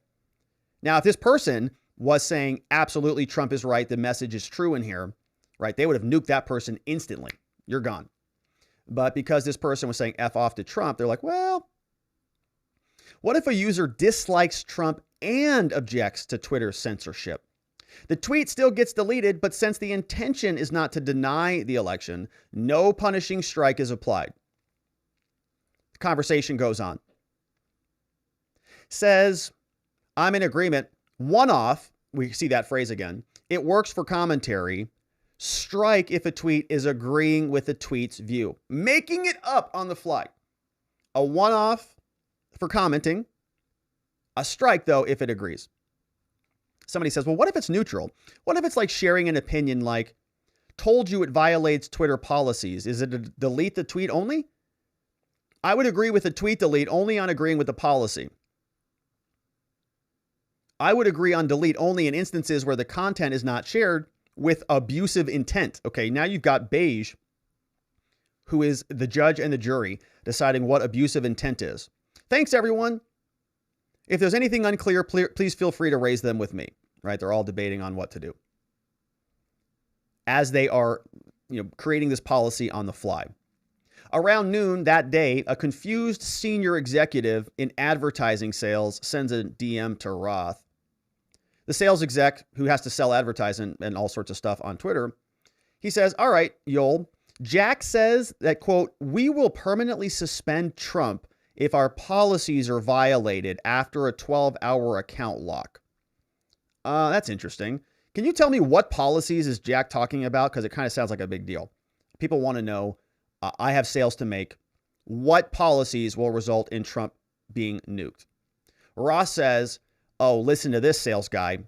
Now, if this person was saying, absolutely, Trump is right, the message is true in here, right? They would have nuked that person instantly. You're gone. But because this person was saying F off to Trump, they're like, well, what if a user dislikes Trump and objects to Twitter's censorship? The tweet still gets deleted, but since the intention is not to deny the election, no punishing strike is applied. The conversation goes on. Says, I'm in agreement. One off, we see that phrase again. It works for commentary. Strike if a tweet is agreeing with the tweet's view. Making it up on the fly. A one-off for commenting. A strike, though, if it agrees. Somebody says, well, what if it's neutral? What if it's like sharing an opinion like, told you it violates Twitter policies? Is it a delete the tweet only? I would agree with a tweet delete only on agreeing with the policy. I would agree on delete only in instances where the content is not shared with abusive intent. Okay, now you've got Beige, who is the judge and the jury, deciding what abusive intent is. Thanks, everyone. If there's anything unclear, please feel free to raise them with me, right? They're all debating on what to do as they are, creating this policy on the fly. Around noon that day, a confused senior executive in advertising sales sends a DM to Roth. The sales exec who has to sell advertising and all sorts of stuff on Twitter, he says, all right, Yoel, Jack says that, quote, we will permanently suspend Trump if our policies are violated after a 12-hour account lock. That's interesting. Can you tell me what policies is Jack talking about? Because it kind of sounds like a big deal. People want to know, I have sales to make. What policies will result in Trump being nuked? Ross says, oh, listen to this sales guy.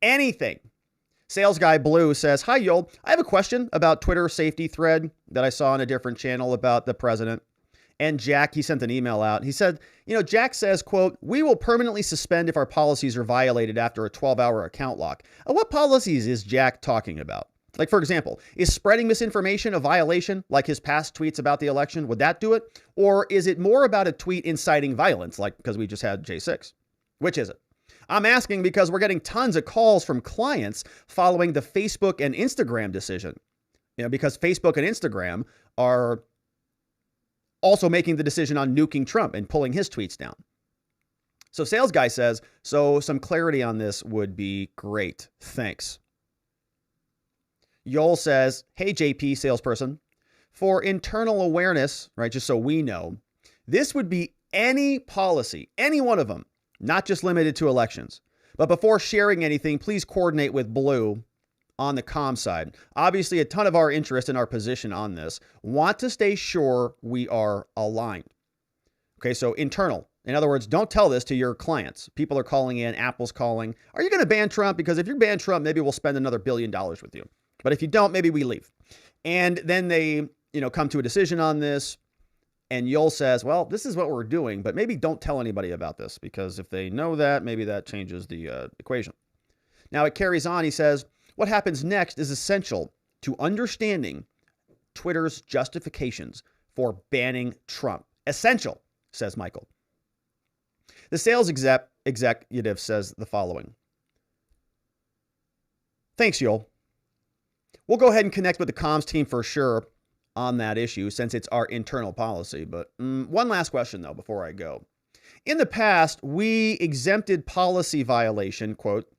Anything. Sales guy Blue says, hi, Yoel. I have a question about Twitter safety thread that I saw on a different channel about the president. And Jack, he sent an email out. He said, Jack says, quote, we will permanently suspend if our policies are violated after a 12-hour account lock. What policies is Jack talking about? Like, for example, is spreading misinformation a violation like his past tweets about the election? Would that do it? Or is it more about a tweet inciting violence, like because we just had J6? Which is it? I'm asking because we're getting tons of calls from clients following the Facebook and Instagram decision. Because Facebook and Instagram are also making the decision on nuking Trump and pulling his tweets down. So sales guy says, so some clarity on this would be great. Thanks. Yoel says, hey, JP salesperson, for internal awareness, right, just so we know, this would be any policy, any one of them, not just limited to elections. But before sharing anything, please coordinate with Blue on the comm side. Obviously, a ton of our interest in our position on this. Want to stay sure we are aligned. Okay, so internal. In other words, don't tell this to your clients. People are calling in, Apple's calling. Are you going to ban Trump? Because if you ban Trump, maybe we'll spend another $1 billion with you. But if you don't, maybe we leave. And then they, come to a decision on this. And Yoel says, well, this is what we're doing, but maybe don't tell anybody about this, because if they know that, maybe that changes the equation. Now it carries on. He says, what happens next is essential to understanding Twitter's justifications for banning Trump. Essential, says Michael. The sales executive says the following. Thanks, Yoel. We'll go ahead and connect with the comms team for sure on that issue, since it's our internal policy. But one last question, though, before I go. In the past, we exempted policy violation, quote,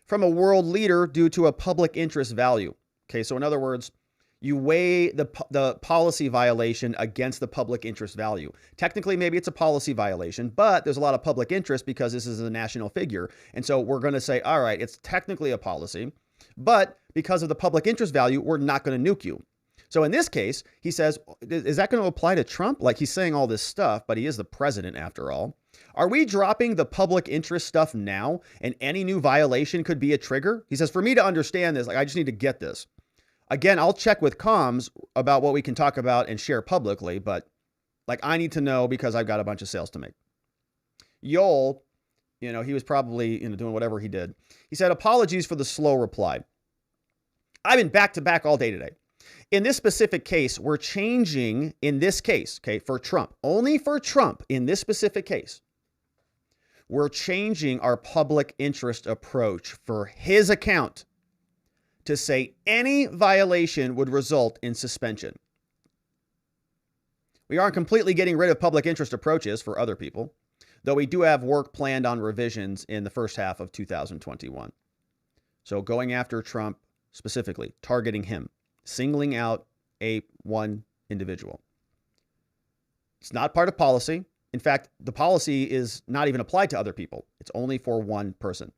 from a world leader due to a public interest value. Okay, so in other words, you weigh the policy violation against the public interest value. Technically, maybe it's a policy violation, but there's a lot of public interest because this is a national figure. And so we're going to say, all right, it's technically a policy, but because of the public interest value, we're not going to nuke you. So in this case, he says, is that going to apply to Trump? Like, he's saying all this stuff, but he is the president after all. Are we dropping the public interest stuff now, and any new violation could be a trigger? He says, for me to understand this, I just need to get this. Again, I'll check with comms about what we can talk about and share publicly, but I need to know because I've got a bunch of sales to make. Yoel, he was probably, doing whatever he did. He said, apologies for the slow reply. I've been back to back all day today. In this specific case, we're changing in this case, okay, for Trump, only for Trump in this specific case, we're changing our public interest approach for his account to say any violation would result in suspension. We aren't completely getting rid of public interest approaches for other people, though we do have work planned on revisions in the first half of 2021. So going after Trump specifically, targeting him, singling out one individual. It's not part of policy. In fact, the policy is not even applied to other people. It's only for one person.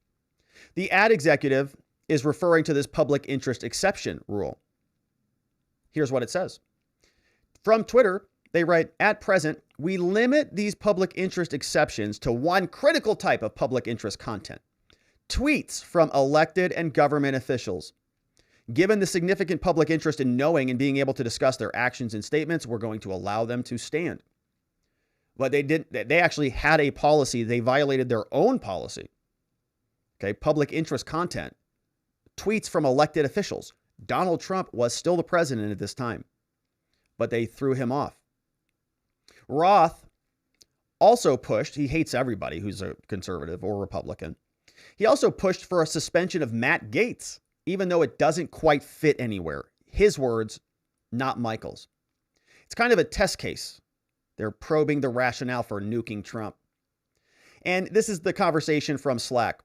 The ad executive is referring to this public interest exception rule. Here's what it says. From Twitter, they write, at present, we limit these public interest exceptions to one critical type of public interest content: tweets from elected and government officials. Given the significant public interest in knowing and being able to discuss their actions and statements, we're going to allow them to stand. But they actually had a policy. They violated their own policy. Okay, public interest content, tweets from elected officials. Donald Trump was still the president at this time, but they threw him off. Roth also pushed, he hates everybody who's a conservative or Republican. He also pushed for a suspension of Matt Gaetz, even though it doesn't quite fit anywhere. His words, not Michael's. It's kind of a test case. They're probing the rationale for nuking Trump. And this is the conversation from Slack.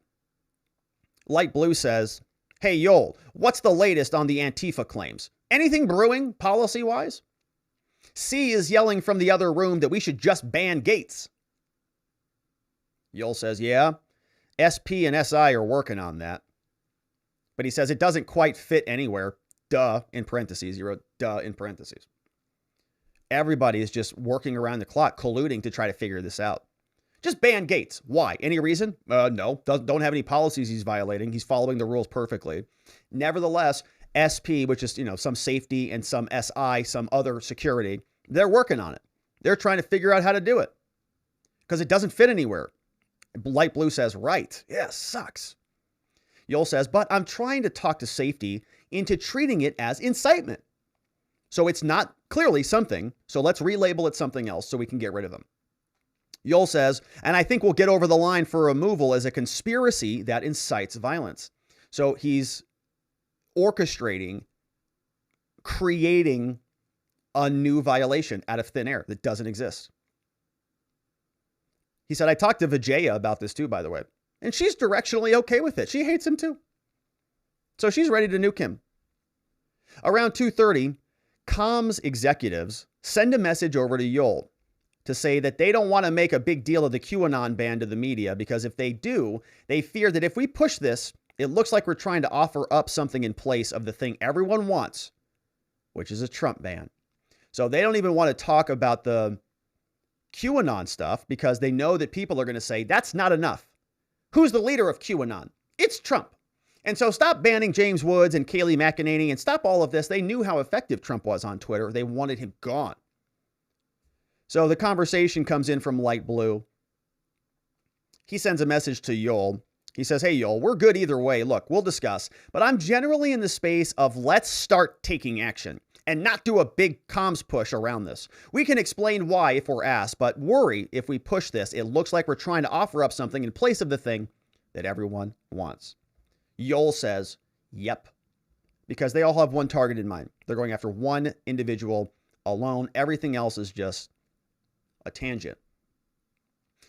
Light Blue says, Hey, Yoel, what's the latest on the Antifa claims? Anything brewing policy-wise? C is yelling from the other room that we should just ban Gates. Yoel says, yeah, SP and SI are working on that. But he says it doesn't quite fit anywhere. Duh, in parentheses. He wrote duh in parentheses. Everybody is just working around the clock, colluding to try to figure this out. Just ban Gates. Why? Any reason? No. Don't have any policies he's violating. He's following the rules perfectly. Nevertheless, SP, which is, some safety, and some SI, some other security, they're working on it. They're trying to figure out how to do it because it doesn't fit anywhere. Light Blue says, right. Yeah, sucks. Yoel says, but I'm trying to talk to safety into treating it as incitement. So it's not clearly something. So let's relabel it something else so we can get rid of them. Yoel says, and I think we'll get over the line for removal as a conspiracy that incites violence. So he's orchestrating, creating a new violation out of thin air that doesn't exist. He said, I talked to Vijaya about this too, by the way, and she's directionally okay with it. She hates him too. So she's ready to nuke him. Around 2:30, comms executives send a message over to Yoel to say that they don't want to make a big deal of the QAnon ban to the media because if they do, they fear that if we push this, it looks like we're trying to offer up something in place of the thing everyone wants, which is a Trump ban. So they don't even want to talk about the QAnon stuff because they know that people are going to say, that's not enough. Who's the leader of QAnon? It's Trump. And so stop banning James Woods and Kayleigh McEnany and stop all of this. They knew how effective Trump was on Twitter. They wanted him gone. So the conversation comes in from Light Blue. He sends a message to Yoel. He says, hey, Yoel, we're good either way. Look, we'll discuss. But I'm generally in the space of let's start taking action and not do a big comms push around this. We can explain why if we're asked, but worry if we push this, it looks like we're trying to offer up something in place of the thing that everyone wants. Yoel says, yep, because they all have one target in mind. They're going after one individual alone. Everything else is just a tangent.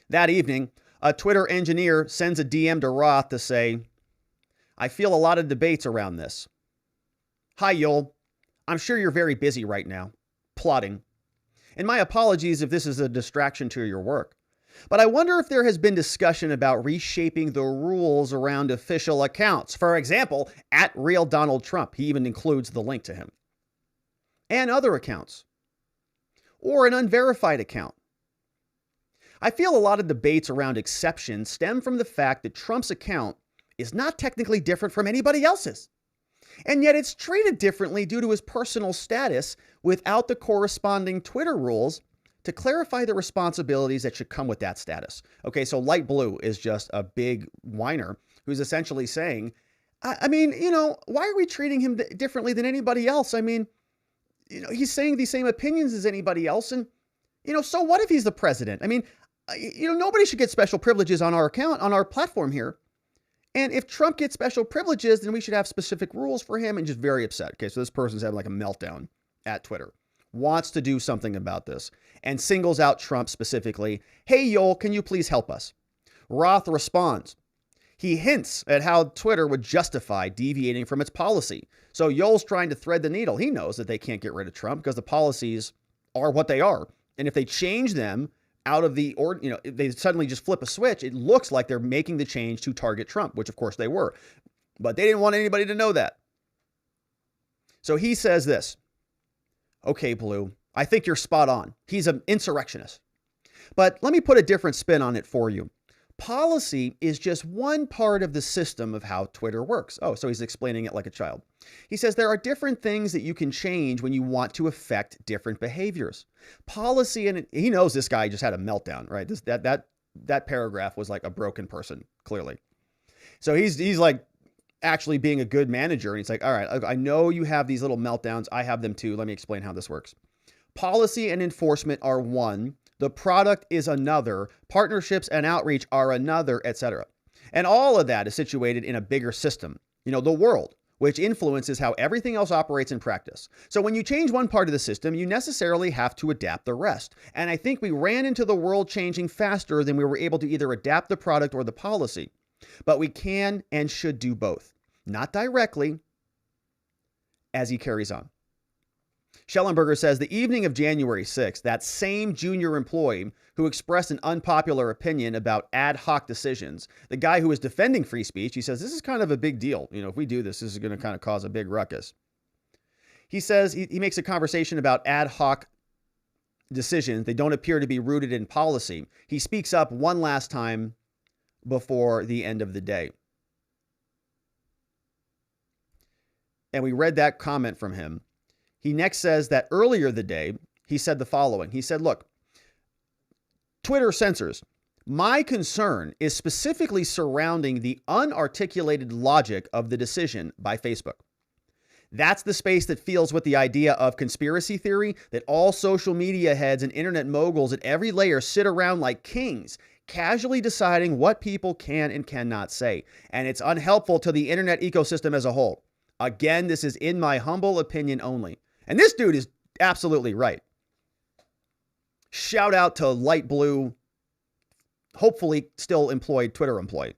That evening, a Twitter engineer sends a DM to Roth to say, I feel a lot of debates around this. Hi, Yoel. I'm sure you're very busy right now, plotting. And my apologies if this is a distraction to your work. But I wonder if there has been discussion about reshaping the rules around official accounts. For example, at Real Donald Trump. He even includes the link to him. And other accounts. Or an unverified account. I feel a lot of debates around exceptions stem from the fact that Trump's account is not technically different from anybody else's. And yet it's treated differently due to his personal status without the corresponding Twitter rules to clarify the responsibilities that should come with that status. Okay, so Light Blue is just a big whiner who's essentially saying, I mean, why are we treating him differently than anybody else? I mean, he's saying the same opinions as anybody else. And, so what if he's the president? I mean, nobody should get special privileges on our account, on our platform here. And if Trump gets special privileges, then we should have specific rules for him, and just very upset. Okay, so this person's having like a meltdown at Twitter, wants to do something about this, and singles out Trump specifically. Hey, Yoel, can you please help us? Roth responds. He hints at how Twitter would justify deviating from its policy. So Yoel's trying to thread the needle. He knows that they can't get rid of Trump because the policies are what they are. And if they change them out of the, or if they suddenly just flip a switch, it looks like they're making the change to target Trump, which of course they were. But they didn't want anybody to know that. So he says this. Okay, Blue, I think you're spot on. He's an insurrectionist. But let me put a different spin on it for you. Policy is just one part of the system of how Twitter works. Oh, so he's explaining it like a child. He says there are different things that you can change when you want to affect different behaviors. Policy, and he knows this guy just had a meltdown, right? That paragraph was like a broken person, clearly. So he's like actually being a good manager. And he's like, all right, I know you have these little meltdowns. I have them too. Let me explain how this works. Policy and enforcement are one. The product is another. Partnerships and outreach are another, etc. And all of that is situated in a bigger system, the world, which influences how everything else operates in practice. So when you change one part of the system, you necessarily have to adapt the rest. And I think we ran into the world changing faster than we were able to either adapt the product or the policy. But we can and should do both. not directly, as he carries on. Shellenberger says the evening of January 6th, that same junior employee who expressed an unpopular opinion about ad hoc decisions, the guy who was defending free speech, he says, this is kind of a big deal. If we do this, this is going to kind of cause a big ruckus. He says he makes a conversation about ad hoc decisions. They don't appear to be rooted in policy. He speaks up one last time before the end of the day. And we read that comment from him. He next says that earlier the day, he said the following. He said, look, Twitter censors. My concern is specifically surrounding the unarticulated logic of the decision by Facebook. That's the space that feels with the idea of conspiracy theory, that all social media heads and internet moguls at every layer sit around like kings, casually deciding what people can and cannot say. And it's unhelpful to the internet ecosystem as a whole. Again, this is in my humble opinion only. And this dude is absolutely right. Shout out to light blue, hopefully still employed Twitter employee.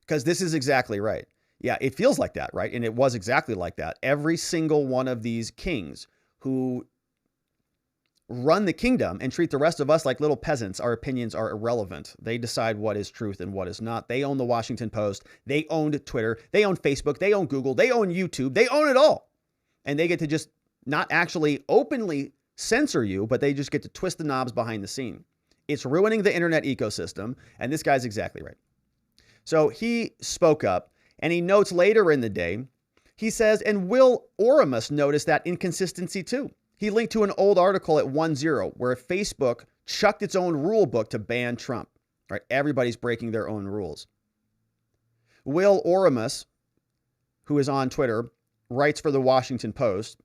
Because this is exactly right. Yeah, it feels like that, right? And it was exactly like that. Every single one of these kings who run the kingdom and treat the rest of us like little peasants, our opinions are irrelevant. They decide what is truth and what is not. They own the Washington Post. They owned Twitter. They own Facebook. They own Google. They own YouTube. They own it all. And they get to just not actually openly censor you, but they just get to twist the knobs behind the scene. It's ruining the internet ecosystem. And this guy's exactly right. So he spoke up, and he notes later in the day, he says, and Will Oramus noticed that inconsistency too. He linked to an old article at 1.0 where Facebook chucked its own rule book to ban Trump. Right? Everybody's breaking their own rules. Will Oramus, who is on Twitter, writes for the Washington Post.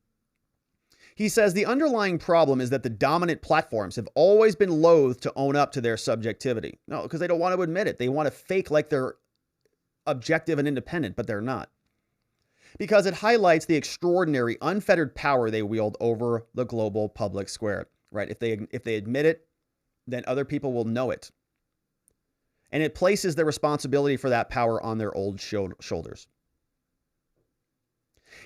He says the underlying problem is that the dominant platforms have always been loath to own up to their subjectivity. No, because they don't want to admit it. They want to fake like they're objective and independent, but they're not. Because it highlights the extraordinary, unfettered power they wield over the global public square, right? If they admit it, then other people will know it. And it places the responsibility for that power on their old shoulders.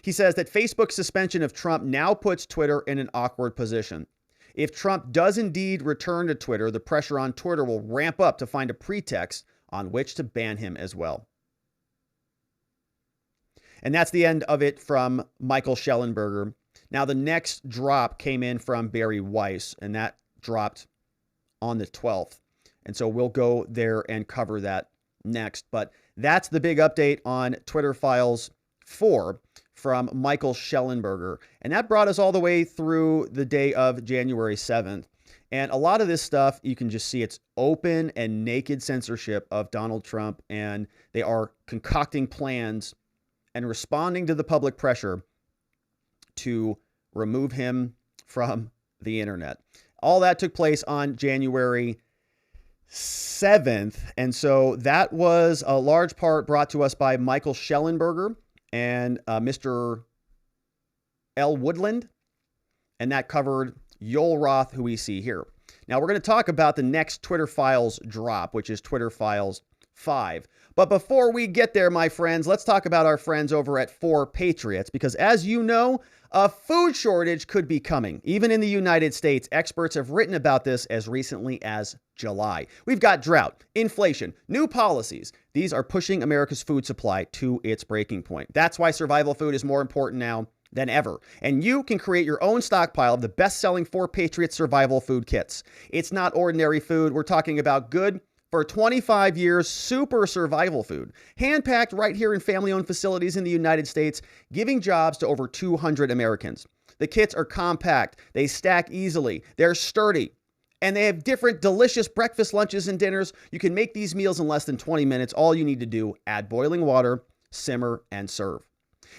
He says that Facebook's suspension of Trump now puts Twitter in an awkward position. If Trump does indeed return to Twitter, the pressure on Twitter will ramp up to find a pretext on which to ban him as well. And that's the end of it from Michael Shellenberger. Now, the next drop came in from Bari Weis, and that dropped on the 12th. And so we'll go there and cover that next. But that's the big update on Twitter Files 4 from Michael Shellenberger. And that brought us all the way through the day of January 7th. And a lot of this stuff, you can just see it's open and naked censorship of Donald Trump. And they are concocting plans and responding to the public pressure to remove him from the internet. All that took place on January 7th. And so that was a large part brought to us by Michael Shellenberger and Mr. L. Woodland. And that covered Yoel Roth, who we see here. Now we're going to talk about the next Twitter Files drop, which is Twitter Files 5. But before we get there, my friends, let's talk about our friends over at 4Patriots, because as you know, a food shortage could be coming. Even in the United States, experts have written about this as recently as July. We've got drought, inflation, new policies. These are pushing America's food supply to its breaking point. That's why survival food is more important now than ever. And you can create your own stockpile of the best-selling 4Patriots survival food kits. It's not ordinary food. We're talking about good for 25 years, super survival food, hand-packed right here in family-owned facilities in the United States, giving jobs to over 200 Americans. The kits are compact, they stack easily, they're sturdy, and they have different delicious breakfast, lunches, and dinners. You can make these meals in less than 20 minutes. All you need to do, add boiling water, simmer, and serve.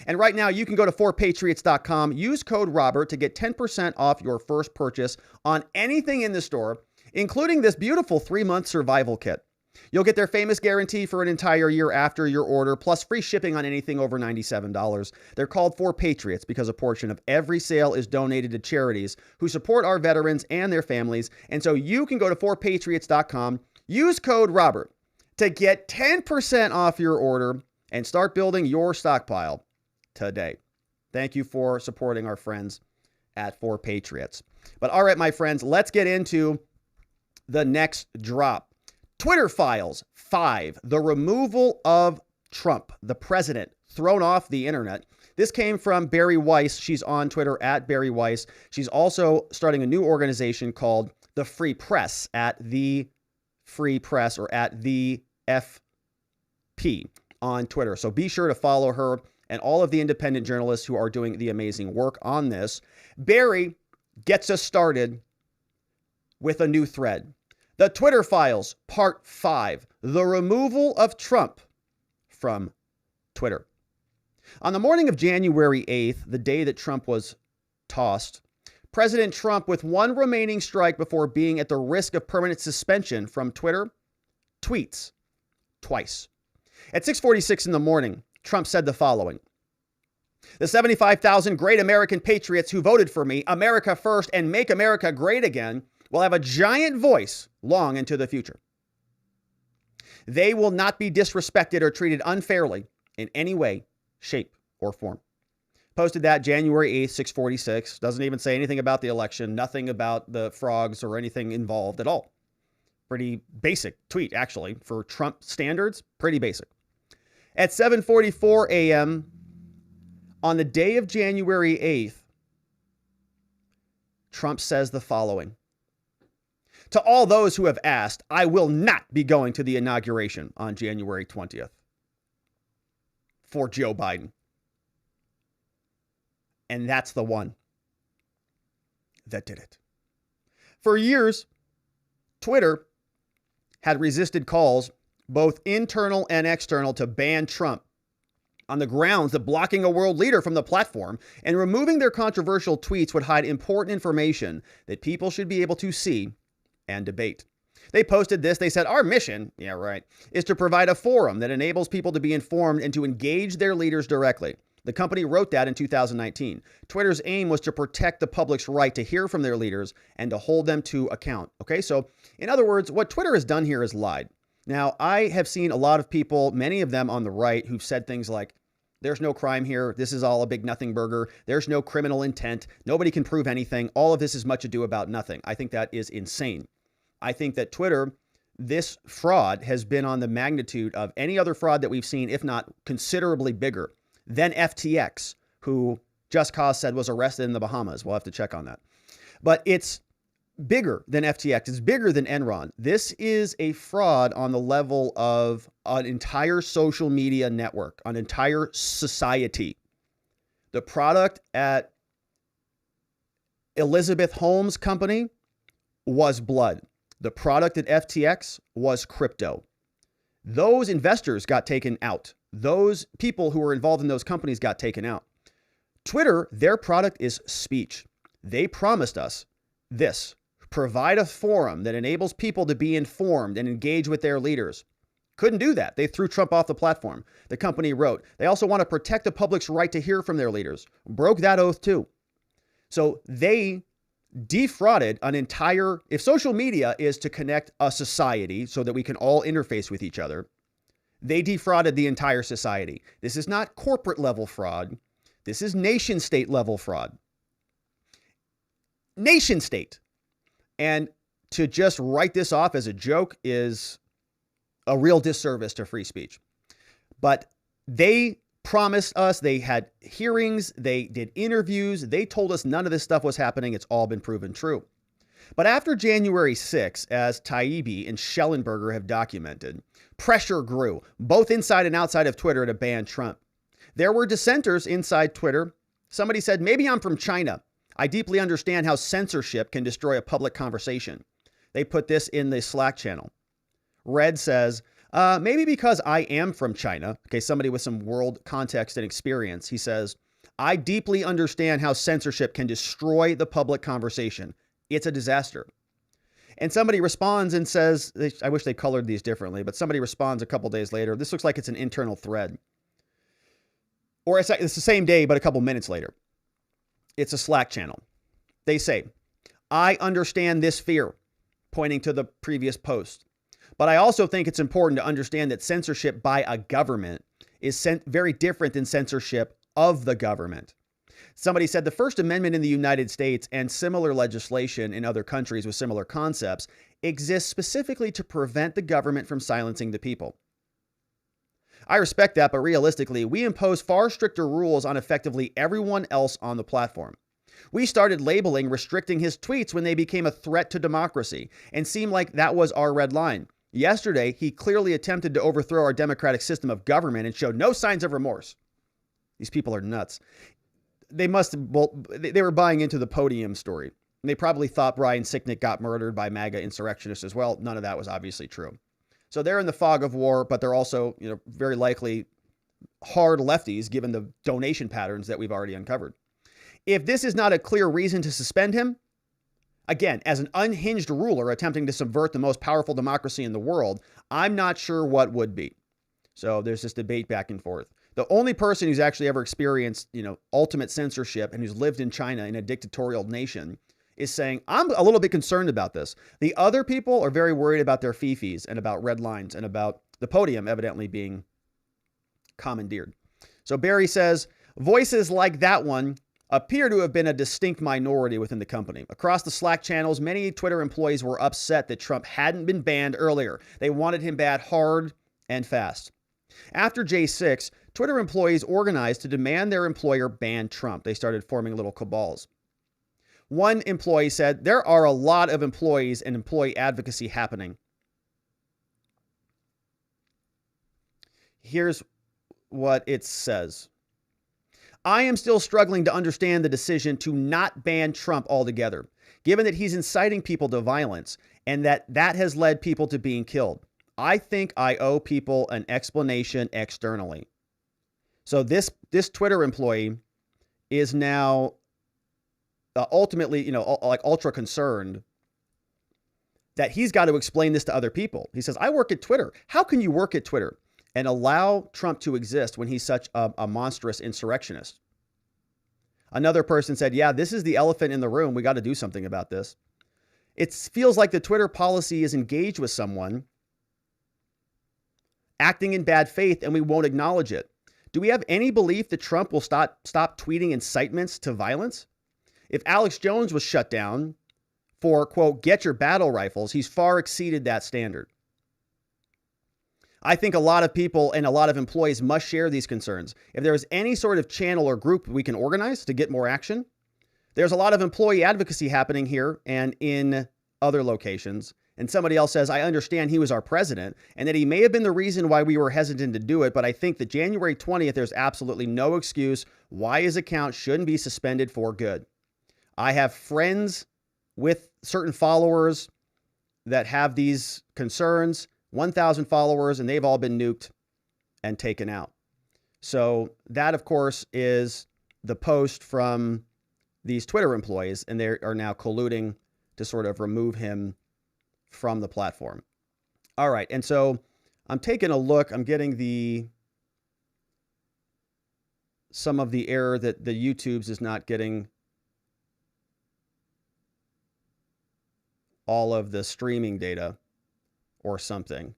And right now, you can go to 4patriots.com, use code Robert to get 10% off your first purchase on anything in the store, including this beautiful 3-month survival kit. You'll get their famous guarantee for an entire year after your order, plus free shipping on anything over $97. They're called 4Patriots because a portion of every sale is donated to charities who support our veterans and their families. And so you can go to 4patriots.com, use code Robert to get 10% off your order and start building your stockpile today. Thank you for supporting our friends at 4Patriots. But all right, my friends, let's get into the next drop. Twitter Files 5, the removal of Trump, the president, thrown off the internet. This came from Bari Weis. She's on Twitter at Bari Weis. She's also starting a new organization called The Free Press at The Free Press or at The FP on Twitter. So be sure to follow her and all of the independent journalists who are doing the amazing work on this. Bari gets us started with a new thread. The Twitter Files, Part 5, the removal of Trump from Twitter. On the morning of January 8th, the day that Trump was tossed, President Trump, with one remaining strike before being at the risk of permanent suspension from Twitter, tweets twice. At 6:46 in the morning, Trump said the following: "The 75,000 great American patriots who voted for me, America first, and make America great again, will have a giant voice long into the future. They will not be disrespected or treated unfairly in any way, shape, or form." Posted that January 8th, 6:46. Doesn't even say anything about the election, nothing about the frogs or anything involved at all. Pretty basic tweet, actually, for Trump standards, pretty basic. At 7:44 a.m. on the day of January 8th, Trump says the following: "To all those who have asked, I will not be going to the inauguration on January 20th for Joe Biden." And that's the one that did it. For years, Twitter had resisted calls, both internal and external, to ban Trump on the grounds that blocking a world leader from the platform and removing their controversial tweets would hide important information that people should be able to see and debate. They posted this. They said, "Our mission," yeah, right, "is to provide a forum that enables people to be informed and to engage their leaders directly." The company wrote that in 2019. Twitter's aim was to protect the public's right to hear from their leaders and to hold them to account. Okay, so in other words, what Twitter has done here is lied. Now, I have seen a lot of people, many of them on the right, who've said things like, "There's no crime here. This is all a big nothing burger. There's no criminal intent. Nobody can prove anything. All of this is much ado about nothing." I think that is insane. I think that Twitter, this fraud has been on the magnitude of any other fraud that we've seen, if not considerably bigger. Then FTX, who Just Cause said was arrested in the Bahamas. We'll have to check on that. But it's bigger than FTX. It's bigger than Enron. This is a fraud on the level of an entire social media network, an entire society. The product at Elizabeth Holmes' company was blood. The product at FTX was crypto. Those investors got taken out. Those people who were involved in those companies got taken out. Twitter, their product is speech. They promised us this: provide a forum that enables people to be informed and engage with their leaders. Couldn't do that. They threw Trump off the platform. The company wrote, they also want to protect the public's right to hear from their leaders. Broke that oath too. So they defrauded an entire, if social media is to connect a society so that we can all interface with each other, they defrauded the entire society. This is not corporate level fraud. This is nation state level fraud. Nation state. And to just write this off as a joke is a real disservice to free speech. But they promised us, they had hearings, they did interviews, they told us none of this stuff was happening. It's all been proven true. But after January 6th, as Taibbi and Shellenberger have documented, pressure grew, both inside and outside of Twitter, to ban Trump. There were dissenters inside Twitter. Somebody said, "Maybe I'm from China. I deeply understand how censorship can destroy a public conversation." They put this in the Slack channel. Red says, "Maybe because I am from China." Okay, somebody with some world context and experience. He says, "I deeply understand how censorship can destroy the public conversation. It's a disaster." And somebody responds and says, I wish they colored these differently, but somebody responds a couple days later. This looks like it's an internal thread. Or it's the same day, but a couple minutes later. It's a Slack channel. They say, "I understand this fear," pointing to the previous post. "But I also think it's important to understand that censorship by a government is very different than censorship of the government. Somebody said the First Amendment in the United States and similar legislation in other countries with similar concepts exists specifically to prevent the government from silencing the people. I respect that, but realistically, we impose far stricter rules on effectively everyone else on the platform. We started labeling restricting his tweets when they became a threat to democracy and seemed like that was our red line. Yesterday, he clearly attempted to overthrow our democratic system of government and showed no signs of remorse. These people are nuts. They were buying into the podium story. They probably thought Brian Sicknick got murdered by MAGA insurrectionists as well. None of that was obviously true. So they're in the fog of war, but they're also, very likely hard lefties given the donation patterns that we've already uncovered. If this is not a clear reason to suspend him, again, as an unhinged ruler attempting to subvert the most powerful democracy in the world, I'm not sure what would be. So there's this debate back and forth. The only person who's actually ever experienced, ultimate censorship and who's lived in China in a dictatorial nation is saying, I'm a little bit concerned about this. The other people are very worried about their fifis and about red lines and about the podium evidently being commandeered. So Bari says, voices like that one appear to have been a distinct minority within the company. Across the Slack channels, many Twitter employees were upset that Trump hadn't been banned earlier. They wanted him banned hard and fast. After J6, Twitter employees organized to demand their employer ban Trump. They started forming little cabals. One employee said, there are a lot of employees and employee advocacy happening. Here's what it says. I am still struggling to understand the decision to not ban Trump altogether, given that he's inciting people to violence and that has led people to being killed. I think I owe people an explanation externally. So this Twitter employee is now ultimately, like ultra concerned that he's got to explain this to other people. He says, I work at Twitter. How can you work at Twitter and allow Trump to exist when he's such a monstrous insurrectionist? Another person said, yeah, this is the elephant in the room. We got to do something about this. It feels like the Twitter policy is engaged with someone acting in bad faith and we won't acknowledge it. Do we have any belief that Trump will stop tweeting incitements to violence? If Alex Jones was shut down for, quote, get your battle rifles, he's far exceeded that standard. I think a lot of people and a lot of employees must share these concerns. If there is any sort of channel or group we can organize to get more action, there's a lot of employee advocacy happening here and in other locations. And somebody else says, I understand he was our president and that he may have been the reason why we were hesitant to do it. But I think that January 20th, there's absolutely no excuse why his account shouldn't be suspended for good. I have friends with certain followers that have these concerns, 1,000 followers, and they've all been nuked and taken out. So that, of course, is the post from these Twitter employees, and they are now colluding to sort of remove him from the platform. All right. And so I'm taking a look. I'm getting some of the error that the YouTube's is not getting all of the streaming data or something.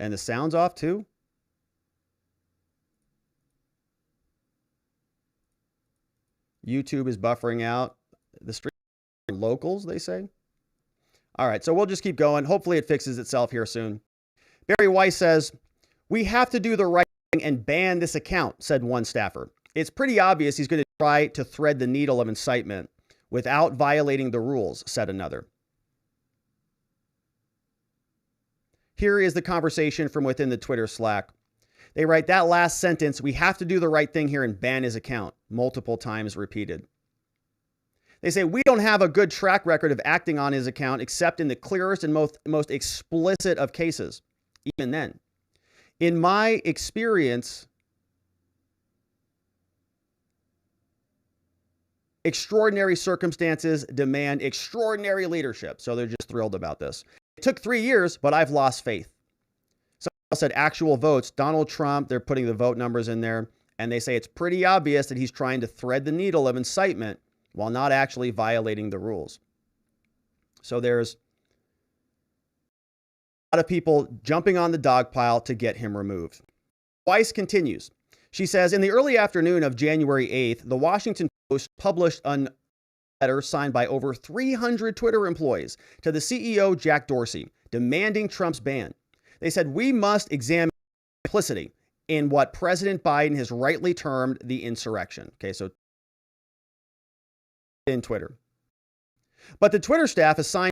And the sound's off too. YouTube is buffering out the stream locals, they say. All right, so we'll just keep going. Hopefully it fixes itself here soon. Bari Weis says, we have to do the right thing and ban this account, said one staffer. It's pretty obvious he's going to try to thread the needle of incitement without violating the rules, said another. Here is the conversation from within the Twitter Slack. They write that last sentence, we have to do the right thing here and ban his account, multiple times repeated. They say, we don't have a good track record of acting on his account except in the clearest and most explicit of cases, even then. In my experience, extraordinary circumstances demand extraordinary leadership. So they're just thrilled about this. It took 3 years, but I've lost faith. Someone else said actual votes. Donald Trump, they're putting the vote numbers in there, and they say it's pretty obvious that he's trying to thread the needle of incitement while not actually violating the rules. So there's A lot of people jumping on the dog pile to get him removed. Weis continues. She says, in the early afternoon of January 8th, the Washington Post published a letter signed by over 300 Twitter employees to the CEO, Jack Dorsey, demanding Trump's ban. They said, we must examine complicity in what President Biden has rightly termed the insurrection. Okay, so in Twitter. But the Twitter staff assigned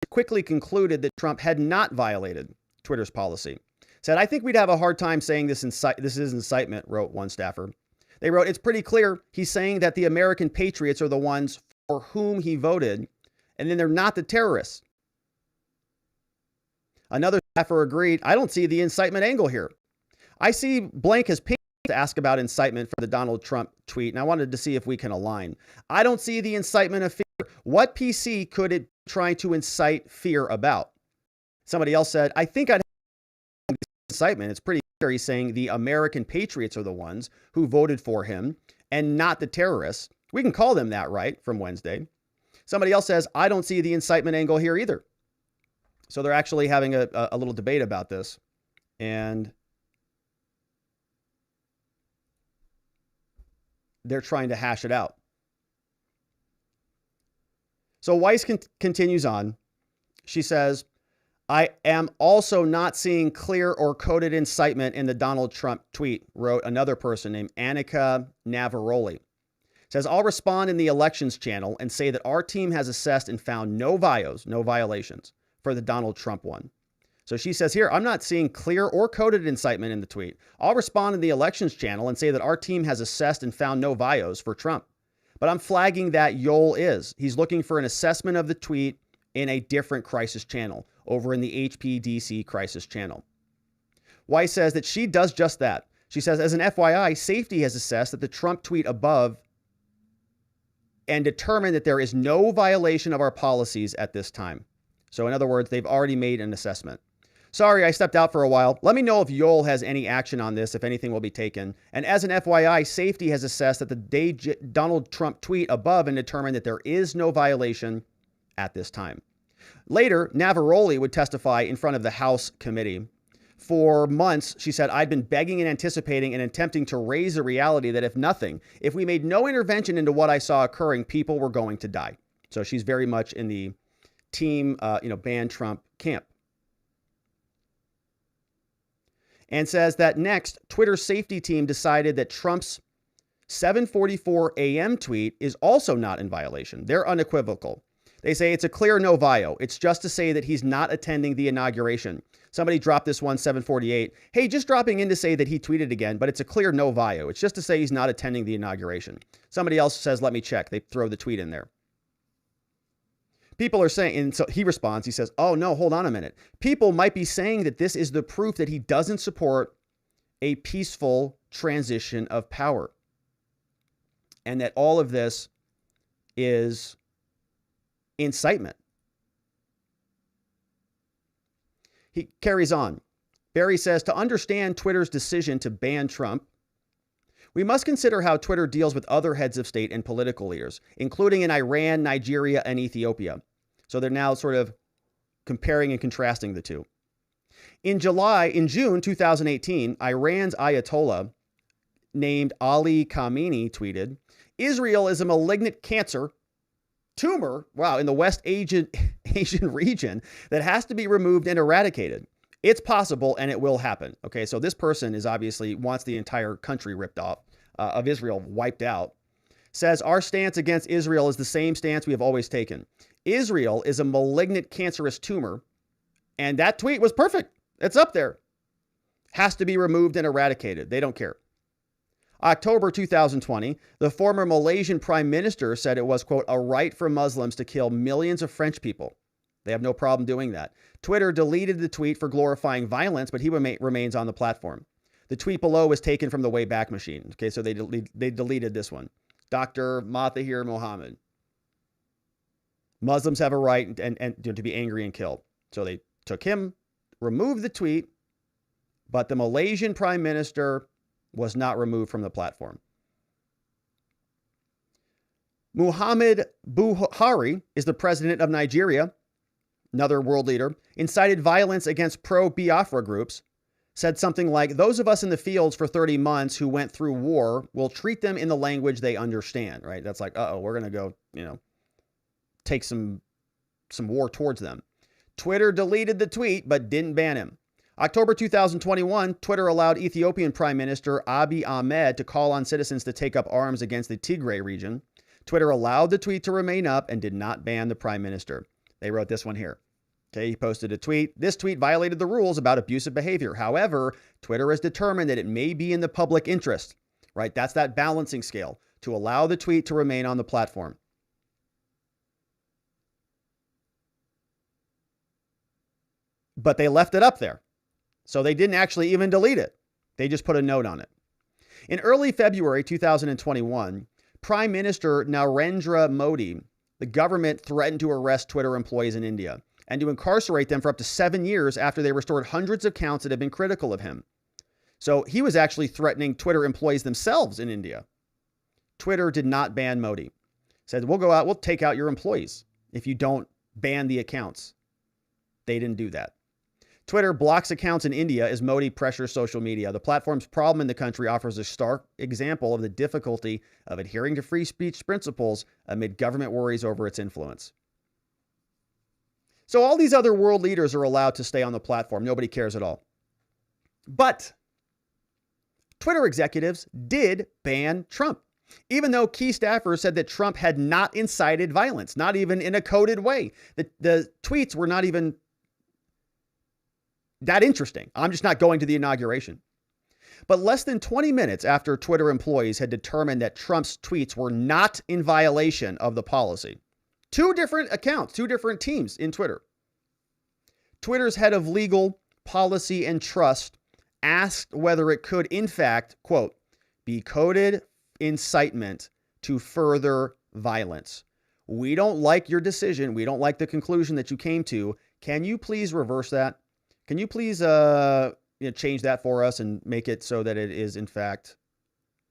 quickly concluded that Trump had not violated Twitter's policy. Said, I think we'd have a hard time saying this is incitement, wrote one staffer. They wrote, it's pretty clear he's saying that the American patriots are the ones for whom he voted, and then they're not the terrorists. Another staffer agreed, I don't see the incitement angle here. I see blank has pinged to ask about incitement for the Donald Trump tweet, and I wanted to see if we can align. I don't see the incitement of fear. What PC could it be trying to incite fear about? Somebody else said, I think I'd have incitement. It's pretty clear he's saying the American patriots are the ones who voted for him and not the terrorists. We can call them that, right, from Wednesday. Somebody else says, I don't see the incitement angle here either. So they're actually having a little debate about this. And they're trying to hash it out. So Weis continues on. She says, I am also not seeing clear or coded incitement in the Donald Trump tweet, wrote another person named Annika Navaroli. Says, I'll respond in the elections channel and say that our team has assessed and found no violations for the Donald Trump one. So she says here, I'm not seeing clear or coded incitement in the tweet. I'll respond in the elections channel and say that our team has assessed and found no vios for Trump. But I'm flagging that Yoel is. He's looking for an assessment of the tweet in a different crisis channel, over in the HPDC crisis channel. Weis says that she does just that. She says, as an FYI, safety has assessed that the Trump tweet above and determined that there is no violation of our policies at this time. So in other words, they've already made an assessment. Sorry, I stepped out for a while. Let me know if Yoel has any action on this, if anything will be taken. And as an FYI, safety has assessed that the Donald Trump tweet above and determined that there is no violation at this time. Later, Navaroli would testify in front of the House committee. For months, she said, I'd been begging and anticipating and attempting to raise the reality that if we made no intervention into what I saw occurring, people were going to die. So she's very much in the team, ban Trump camp. And says that next, Twitter's safety team decided that Trump's 7:44 a.m. tweet is also not in violation. They're unequivocal. They say it's a clear no vio. It's just to say that he's not attending the inauguration. Somebody dropped this one, 7:48. Hey, just dropping in to say that he tweeted again, but it's a clear no vio. It's just to say he's not attending the inauguration. Somebody else says, let me check. They throw the tweet in there. People are saying, and so he responds, he says, oh no, hold on a minute. People might be saying that this is the proof that he doesn't support a peaceful transition of power. And that all of this is incitement. He carries on. Bari says, to understand Twitter's decision to ban Trump, we must consider how Twitter deals with other heads of state and political leaders, including in Iran, Nigeria, and Ethiopia. So they're now sort of comparing and contrasting the two. In June 2018, Iran's Ayatollah named Ali Khamenei tweeted, Israel is a malignant cancer tumor, in the West Asian region that has to be removed and eradicated. It's possible and it will happen. Okay, so this person is obviously wants the entire country ripped off, of Israel wiped out. Says our stance against Israel is the same stance we have always taken. Israel is a malignant cancerous tumor, and that tweet was perfect. It's up there. Has to be removed and eradicated. They don't care. October 2020, the former Malaysian prime minister said it was, quote, a right for Muslims to kill millions of French people. They have no problem doing that. Twitter deleted the tweet for glorifying violence, but he remains on the platform. The tweet below was taken from the Wayback Machine. Okay, so they deleted this one. Dr. Mathahir Mohammed. Muslims have a right to be angry and kill. So they took him, removed the tweet, but the Malaysian prime minister was not removed from the platform. Muhammad Buhari is the president of Nigeria. another world leader, incited violence against pro-Biafra groups, said something like, those of us in the fields for 30 months who went through war will treat them in the language they understand, right? That's like, we're going to go, take some war towards them. Twitter deleted the tweet, but didn't ban him. October 2021, Twitter allowed Ethiopian Prime Minister Abiy Ahmed to call on citizens to take up arms against the Tigray region. Twitter allowed the tweet to remain up and did not ban the Prime Minister. They wrote this one here. Okay, he posted a tweet. This tweet violated the rules about abusive behavior. However, Twitter has determined that it may be in the public interest, right? That's that balancing scale to allow the tweet to remain on the platform. But they left it up there. So they didn't actually even delete it. They just put a note on it. In early February 2021, Prime Minister Narendra Modi, the government threatened to arrest Twitter employees in India and to incarcerate them for up to 7 years after they restored hundreds of accounts that had been critical of him. So he was actually threatening Twitter employees themselves in India. Twitter did not ban Modi. Said, we'll take out your employees if you don't ban the accounts. They didn't do that. Twitter blocks accounts in India as Modi pressures social media. The platform's problem in the country offers a stark example of the difficulty of adhering to free speech principles amid government worries over its influence. So all these other world leaders are allowed to stay on the platform. Nobody cares at all. But Twitter executives did ban Trump, even though key staffers said that Trump had not incited violence, not even in a coded way. The tweets were not even that interesting. I'm just not going to the inauguration. But less than 20 minutes after Twitter employees had determined that Trump's tweets were not in violation of the policy, two different accounts, two different teams in Twitter. Twitter's head of legal, policy, and trust asked whether it could, in fact, quote, be coded incitement to further violence. We don't like your decision. We don't like the conclusion that you came to. Can you please reverse that? Can you please change that for us and make it so that it is, in fact,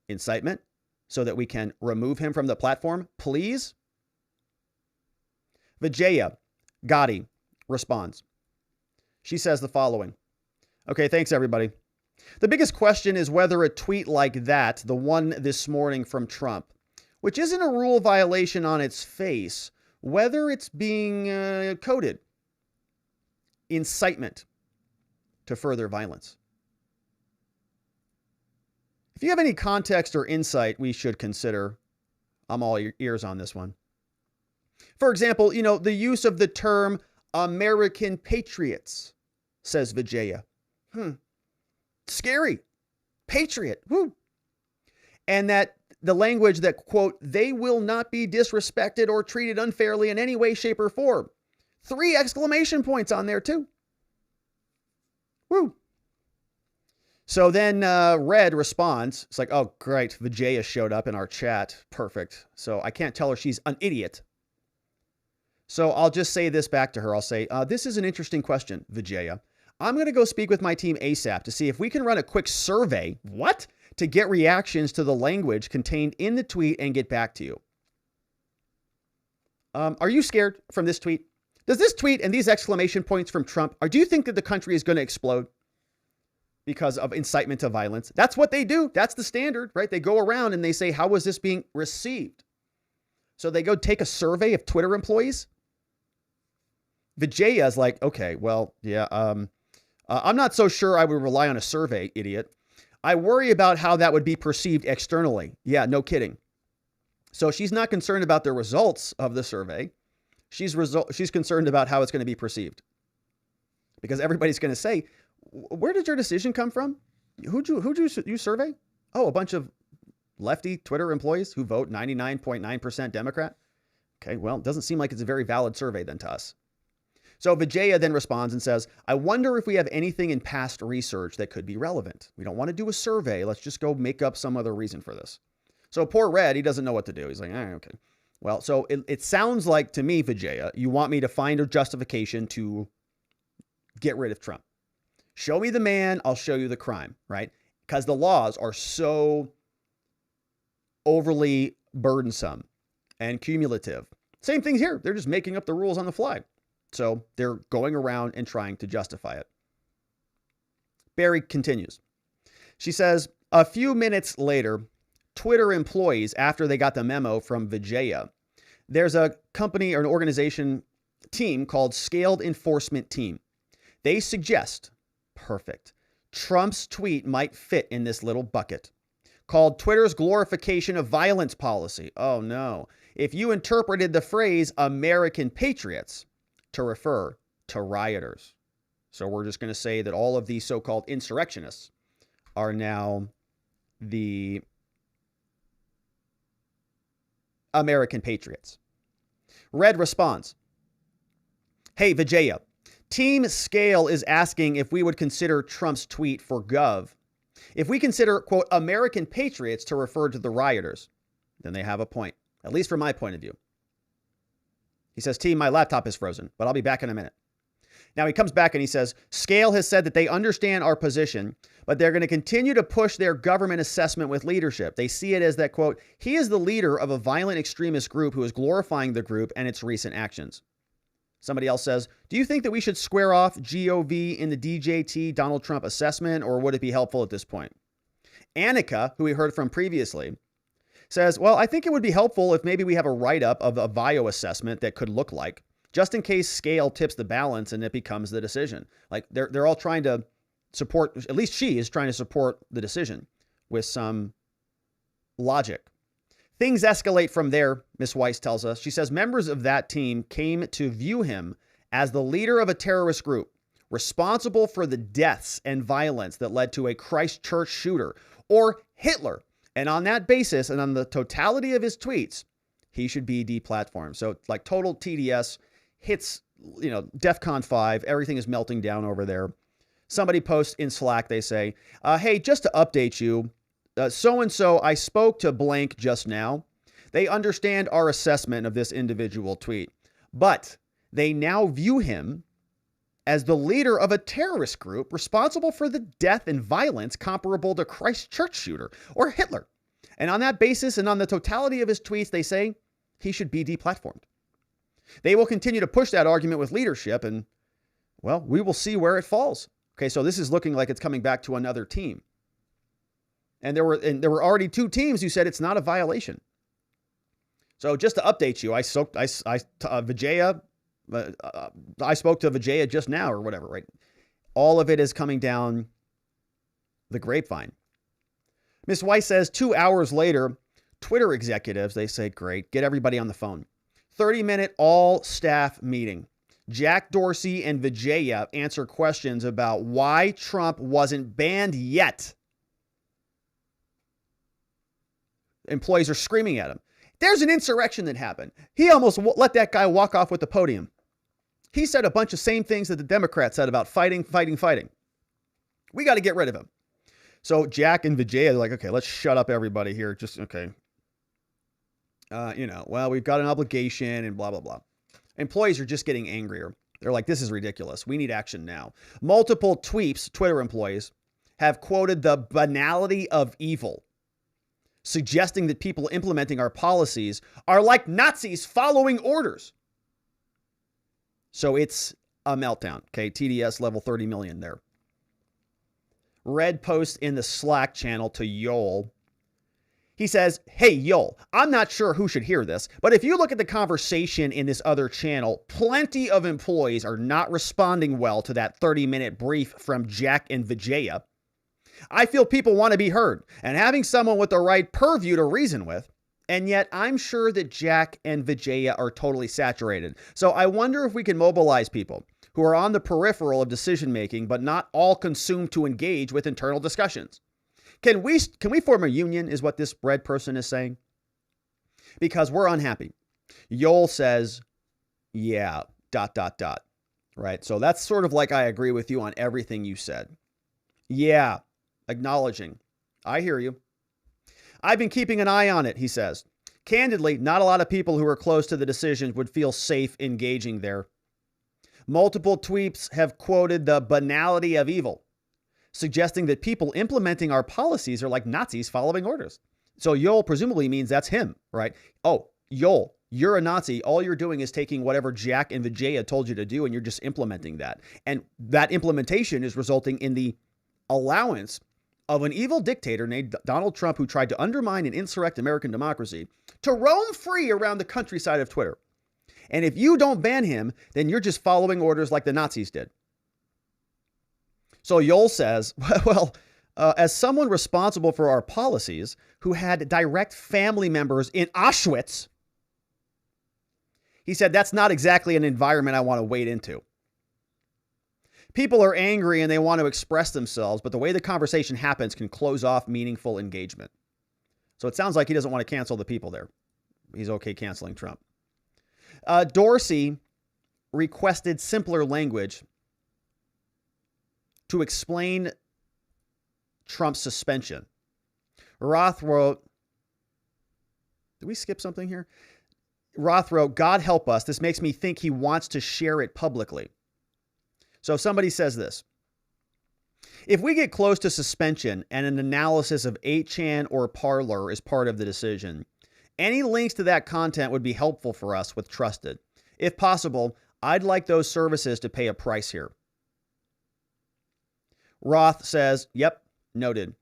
incitement so that we can remove him from the platform, please? Vijaya Gotti responds. She says the following. Okay, thanks, everybody. The biggest question is whether a tweet like that, the one this morning from Trump, which isn't a rule violation on its face, whether it's being coded incitement to further violence. If you have any context or insight we should consider, I'm all ears on this one. For example, the use of the term American patriots, says Vijaya. Scary. Patriot. Woo. And that the language that, quote, they will not be disrespected or treated unfairly in any way, shape, or form. 3 exclamation points on there, too. Woo. So then Red responds. It's like, oh, great. Vijaya showed up in our chat. Perfect. So I can't tell her she's an idiot. So I'll just say this back to her. I'll say, this is an interesting question, Vijaya. I'm going to go speak with my team ASAP to see if we can run a quick survey. What? To get reactions to the language contained in the tweet and get back to you. Are you scared from this tweet? Does this tweet and these exclamation points from Trump, or do you think that the country is going to explode because of incitement to violence? That's what they do. That's the standard, right? They go around and they say, how was this being received? So they go take a survey of Twitter employees. Vijaya is like, okay, well, yeah, I'm not so sure I would rely on a survey, idiot. I worry about how that would be perceived externally. Yeah, no kidding. So she's not concerned about the results of the survey. She's concerned about how it's going to be perceived. Because everybody's going to say, where did your decision come from? Who'd you survey? Oh, a bunch of lefty Twitter employees who vote 99.9% Democrat. Okay, well, it doesn't seem like it's a very valid survey then to us. So Vijaya then responds and says, I wonder if we have anything in past research that could be relevant. We don't want to do a survey. Let's just go make up some other reason for this. So poor Red, he doesn't know what to do. He's like, okay. Well, so it sounds like to me, Vijaya, you want me to find a justification to get rid of Trump. Show me the man, I'll show you the crime, right? Because the laws are so overly burdensome and cumulative. Same thing here. They're just making up the rules on the fly. So they're going around and trying to justify it. Bari continues. She says, a few minutes later, Twitter employees, after they got the memo from Vijaya, there's a company or an organization team called Scaled Enforcement Team. They suggest, perfect, Trump's tweet might fit in this little bucket, called Twitter's glorification of violence policy. Oh no. If you interpreted the phrase American patriots to refer to rioters. So we're just going to say that all of these so-called insurrectionists are now the American patriots. Red responds, hey, Vijaya, Team Scale is asking if we would consider Trump's tweet for Gov. If we consider, quote, American patriots to refer to the rioters, then they have a point, at least from my point of view. He says, team, my laptop is frozen, but I'll be back in a minute. Now he comes back and he says, Scale has said that they understand our position, but they're going to continue to push their government assessment with leadership. They see it as that, quote, he is the leader of a violent extremist group who is glorifying the group and its recent actions. Somebody else says, do you think that we should square off GOV in the DJT Donald Trump assessment, or would it be helpful at this point? Annika, who we heard from previously, says, well, I think it would be helpful if maybe we have a write-up of a VIO assessment that could look like, just in case Scale tips the balance and it becomes the decision. Like they're all trying to support, at least she is trying to support the decision with some logic. Things escalate from there, Ms. Weis tells us. She says members of that team came to view him as the leader of a terrorist group responsible for the deaths and violence that led to a Christchurch shooter, or Hitler. And on that basis, and on the totality of his tweets, he should be deplatformed. So like total TDS hits, DEFCON 5, everything is melting down over there. Somebody posts in Slack, they say, hey, just to update you, so-and-so, I spoke to blank just now. They understand our assessment of this individual tweet, but they now view him as the leader of a terrorist group responsible for the death and violence comparable to Christchurch shooter or Hitler. And on that basis and on the totality of his tweets, they say he should be deplatformed. They will continue to push that argument with leadership, and, well, we will see where it falls. Okay, so this is looking like it's coming back to another team. And there were already two teams who said it's not a violation. So just to update you, I spoke to Vijaya just now or whatever, right? All of it is coming down the grapevine. Ms. Weis says 2 hours later, Twitter executives, they say, great, get everybody on the phone. 30-minute all-staff meeting. Jack Dorsey and Vijaya answer questions about why Trump wasn't banned yet. Employees are screaming at him. There's an insurrection that happened. He almost let that guy walk off with the podium. He said a bunch of same things that the Democrats said about fighting. We got to get rid of him. So Jack and Vijaya are like, okay, let's shut up everybody here. Just, okay. Well, we've got an obligation and blah, blah, blah. Employees are just getting angrier. They're like, this is ridiculous. We need action now. Multiple tweets, Twitter employees, have quoted the banality of evil, suggesting that people implementing our policies are like Nazis following orders. So it's a meltdown. Okay, TDS level 30 million there. Red post in the Slack channel to Yoel. He says, hey, Yoel, I'm not sure who should hear this, but if you look at the conversation in this other channel, plenty of employees are not responding well to that 30-minute brief from Jack and Vijaya. I feel people want to be heard and having someone with the right purview to reason with. And yet I'm sure that Jack and Vijaya are totally saturated. So I wonder if we can mobilize people who are on the peripheral of decision making, but not all consumed to engage with internal discussions. Can we form a union is what this red person is saying? Because we're unhappy. Yoel says, yeah, ... Right? So that's sort of like I agree with you on everything you said. Yeah. Acknowledging. I hear you. I've been keeping an eye on it, he says. Candidly, not a lot of people who are close to the decisions would feel safe engaging there. Multiple tweets have quoted the banality of evil, suggesting that people implementing our policies are like Nazis following orders. So Yoel presumably means that's him, right? Oh, Yoel, You're a Nazi. All you're doing is taking whatever Jack and Vijaya told you to do, and you're just implementing that. And that implementation is resulting in the allowance of an evil dictator named Donald Trump, who tried to undermine and insurrect American democracy, to roam free around the countryside of Twitter. And if you don't ban him, then you're just following orders like the Nazis did. So Yoel says, well, as someone responsible for our policies who had direct family members in Auschwitz, he said, that's not exactly an environment I want to wade into. People are angry and they want to express themselves, but the way the conversation happens can close off meaningful engagement. So it sounds like he doesn't want to cancel the people there. He's okay canceling Trump. Dorsey requested simpler language to explain Trump's suspension. Roth wrote, did we skip something here? Roth wrote, God help us. This makes me think he wants to share it publicly. So if somebody says this, if we get close to suspension and an analysis of 8chan or Parler is part of the decision, any links to that content would be helpful for us with Trusted. If possible, I'd like those services to pay a price here. Roth says, yep, noted.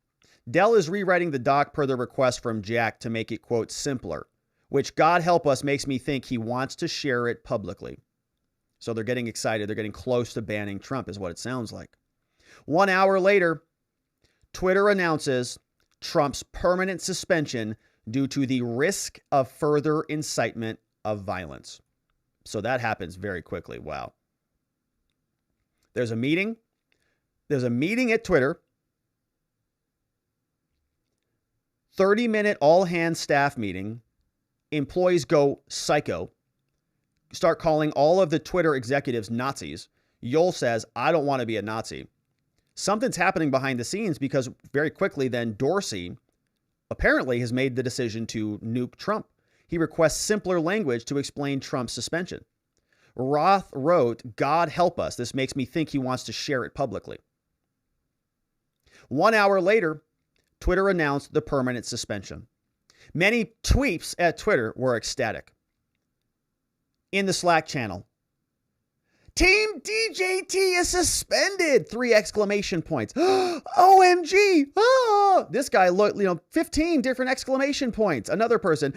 Dell is rewriting the doc per the request from Jack to make it, quote, simpler, which, God help us, makes me think he wants to share it publicly. So they're getting excited. They're getting close to banning Trump is what it sounds like. 1 hour later, Twitter announces Trump's permanent suspension due to the risk of further incitement of violence. So that happens very quickly. Wow. There's a meeting. There's a meeting at Twitter. 30-minute all-hands staff meeting. Employees go psycho. Start calling all of the Twitter executives Nazis. Yoel says, I don't want to be a Nazi. Something's happening behind the scenes because very quickly then Dorsey apparently has made the decision to nuke Trump. He requests simpler language to explain Trump's suspension. Roth wrote, God help us. This makes me think he wants to share it publicly. 1 hour later, Twitter announced the permanent suspension. Many tweets at Twitter were ecstatic. In the Slack channel, Team DJT is suspended! 3 exclamation points. OMG! Ah! This guy looked, 15 different exclamation points. Another person,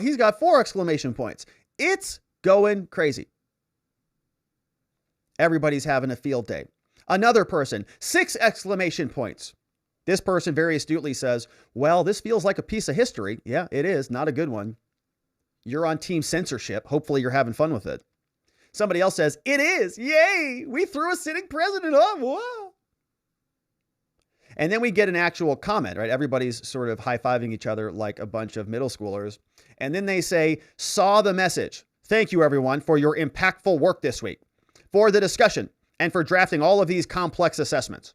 he's got 4 exclamation points. It's going crazy. Everybody's having a field day. Another person, 6 exclamation points. This person very astutely says, well, this feels like a piece of history. Yeah, it is. Not a good one. You're on Team Censorship. Hopefully you're having fun with it. Somebody else says, it is. Yay. We threw a sitting president off. Whoa. And then we get an actual comment, right? Everybody's sort of high-fiving each other like a bunch of middle schoolers. And then they say, saw the message. Thank you, everyone, for your impactful work this week, for the discussion, and for drafting all of these complex assessments.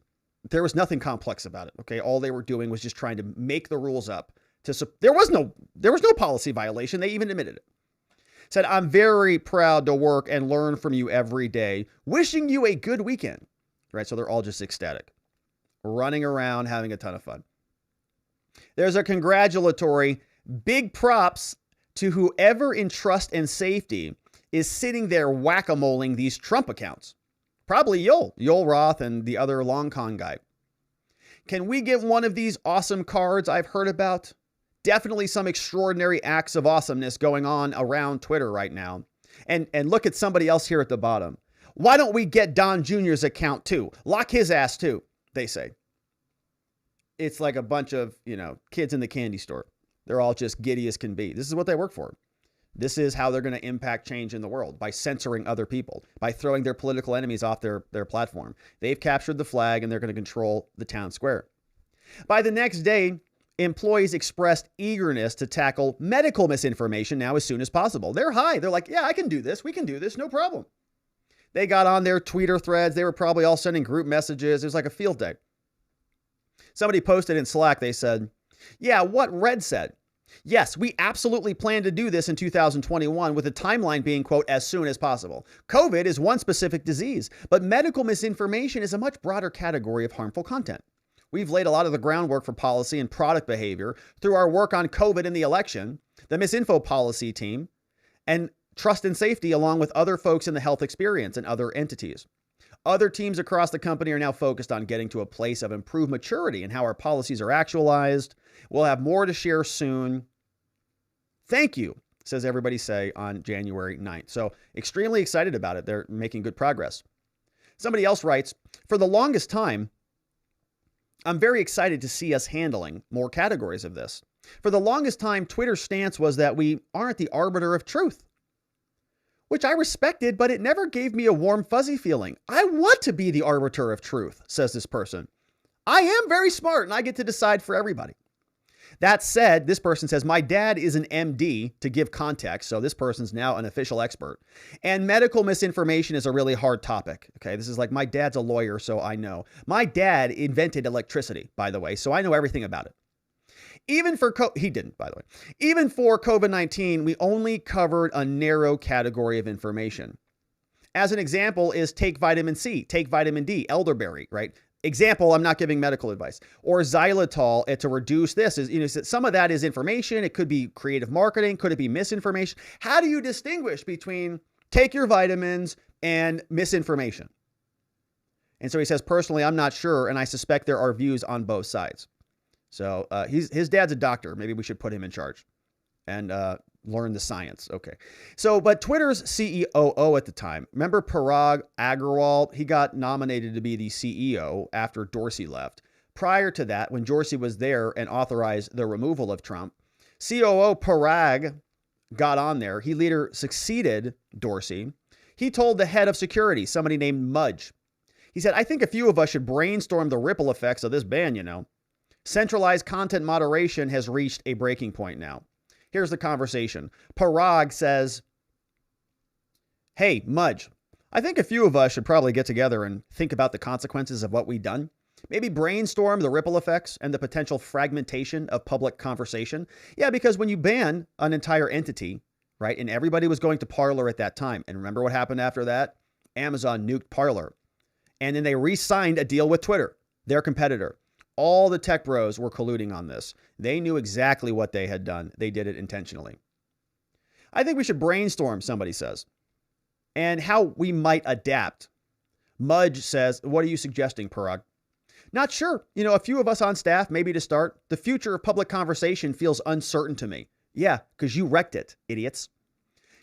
There was nothing complex about it. Okay. All they were doing was just trying to make the rules up. There was no policy violation. They even admitted it. Said, I'm very proud to work and learn from you every day. Wishing you a good weekend. Right. So they're all just ecstatic, running around, having a ton of fun. There's a congratulatory big props to whoever in trust and safety is sitting there whack-a-moling these Trump accounts. Probably Yoel Roth and the other long con guy. Can we get one of these awesome cards I've heard about? Definitely some extraordinary acts of awesomeness going on around Twitter right now. And look at somebody else here at the bottom. Why don't we get Don Jr.'s account too? Lock his ass too, they say. It's like a bunch of, kids in the candy store. They're all just giddy as can be. This is what they work for. This is how they're going to impact change in the world, by censoring other people, by throwing their political enemies off their platform. They've captured the flag and they're going to control the town square. By the next day, employees expressed eagerness to tackle medical misinformation now as soon as possible. They're high. They're like, yeah, I can do this. We can do this. No problem. They got on their Twitter threads. They were probably all sending group messages. It was like a field day. Somebody posted in Slack. They said, yeah, what Red said. Yes, we absolutely plan to do this in 2021 with the timeline being, quote, as soon as possible. COVID is one specific disease, but medical misinformation is a much broader category of harmful content. We've laid a lot of the groundwork for policy and product behavior through our work on COVID and the election. the misinfo policy team, and trust and safety, along with other folks in the health experience and other entities. Other teams across the company are now focused on getting to a place of improved maturity in how our policies are actualized. We'll have more to share soon. Thank you, says everybody say on January 9th. So extremely excited about it. They're making good progress. Somebody else writes, for the longest time, I'm very excited to see us handling more categories of this. For the longest time, Twitter's stance was that we aren't the arbiter of truth, which I respected, but it never gave me a warm, fuzzy feeling. I want to be the arbiter of truth, says this person. I am very smart and I get to decide for everybody. That said, this person says, my dad is an MD, to give context. So this person's now an official expert. And medical misinformation is a really hard topic. Okay, this is like, my dad's a lawyer, so I know. My dad invented electricity, by the way, so I know everything about it. He didn't, by the way. Even for COVID-19, we only covered a narrow category of information. As an example is take vitamin C, take vitamin D, elderberry, right? Example, I'm not giving medical advice. Or xylitol to reduce this. Some of that is information. It could be creative marketing. Could it be misinformation? How do you distinguish between take your vitamins and misinformation? And so he says, personally, I'm not sure, and I suspect there are views on both sides. So his dad's a doctor. Maybe we should put him in charge and learn the science. Okay. So, but Twitter's CEO at the time, remember Parag Agrawal? He got nominated to be the CEO after Dorsey left. Prior to that, when Dorsey was there and authorized the removal of Trump, COO Parag got on there. He later succeeded Dorsey. He told the head of security, somebody named Mudge. He said, I think a few of us should brainstorm the ripple effects of this ban, Centralized content moderation has reached a breaking point now. Here's the conversation. Parag says, hey, Mudge, I think a few of us should probably get together and think about the consequences of what we've done. Maybe brainstorm the ripple effects and the potential fragmentation of public conversation. Yeah, because when you ban an entire entity, right, and everybody was going to Parler at that time, and remember what happened after that? Amazon nuked Parler. And then they re-signed a deal with Twitter, their competitor. All the tech bros were colluding on this. They knew exactly what they had done. They did it intentionally. I think we should brainstorm, somebody says, and how we might adapt. Mudge says, what are you suggesting, Parag? Not sure. A few of us on staff, maybe to start. The future of public conversation feels uncertain to me. Yeah, because you wrecked it, idiots.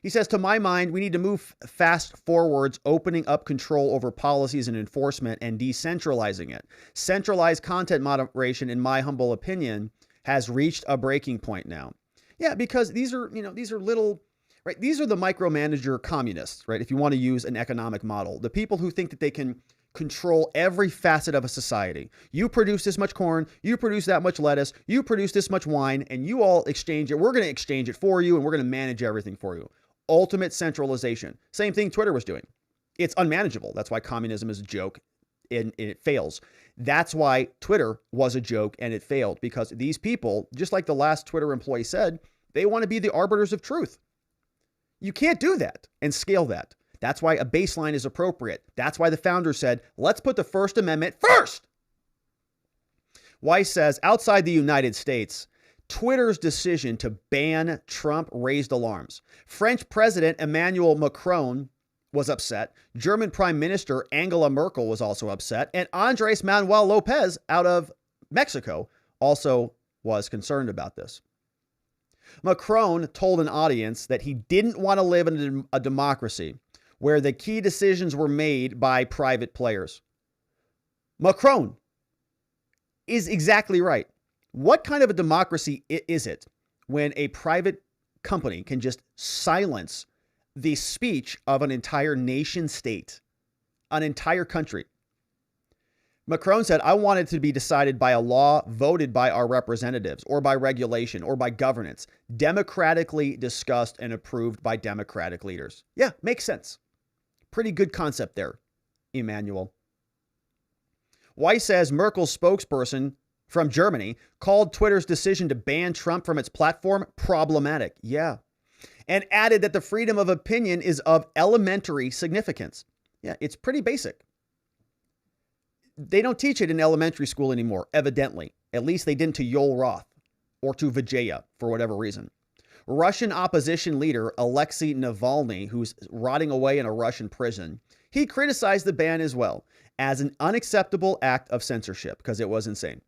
He says, to my mind, we need to move fast forwards, opening up control over policies and enforcement and decentralizing it. Centralized content moderation, in my humble opinion, has reached a breaking point now. Yeah, because these are little, right? These are the micromanager communists, right? If you want to use an economic model, the people who think that they can control every facet of a society. You produce this much corn, you produce that much lettuce, you produce this much wine, and you all exchange it. We're going to exchange it for you, and we're going to manage everything for you. Ultimate centralization. Same thing Twitter was doing. It's unmanageable. That's why communism is a joke and it fails. That's why Twitter was a joke and it failed, because these people, just like the last Twitter employee said, they want to be the arbiters of truth. You can't do that and scale that. That's why a baseline is appropriate. That's why the founder said, let's put the First Amendment first. Weis says, outside the United States, Twitter's decision to ban Trump raised alarms. French President Emmanuel Macron was upset. German Prime Minister Angela Merkel was also upset. And Andres Manuel Lopez out of Mexico also was concerned about this. Macron told an audience that he didn't want to live in a democracy where the key decisions were made by private players. Macron is exactly right. What kind of a democracy is it when a private company can just silence the speech of an entire nation state, an entire country? Macron said, I want it to be decided by a law voted by our representatives, or by regulation, or by governance, democratically discussed and approved by democratic leaders. Yeah, makes sense. Pretty good concept there, Emmanuel. Weis says Merkel's spokesperson from Germany called Twitter's decision to ban Trump from its platform problematic. Yeah. And added that the freedom of opinion is of elementary significance. Yeah, it's pretty basic. They don't teach it in elementary school anymore, evidently. At least they didn't to Yoel Roth or to Vijaya for whatever reason. Russian opposition leader Alexei Navalny, who's rotting away in a Russian prison, he criticized the ban as well as an unacceptable act of censorship because it was insane.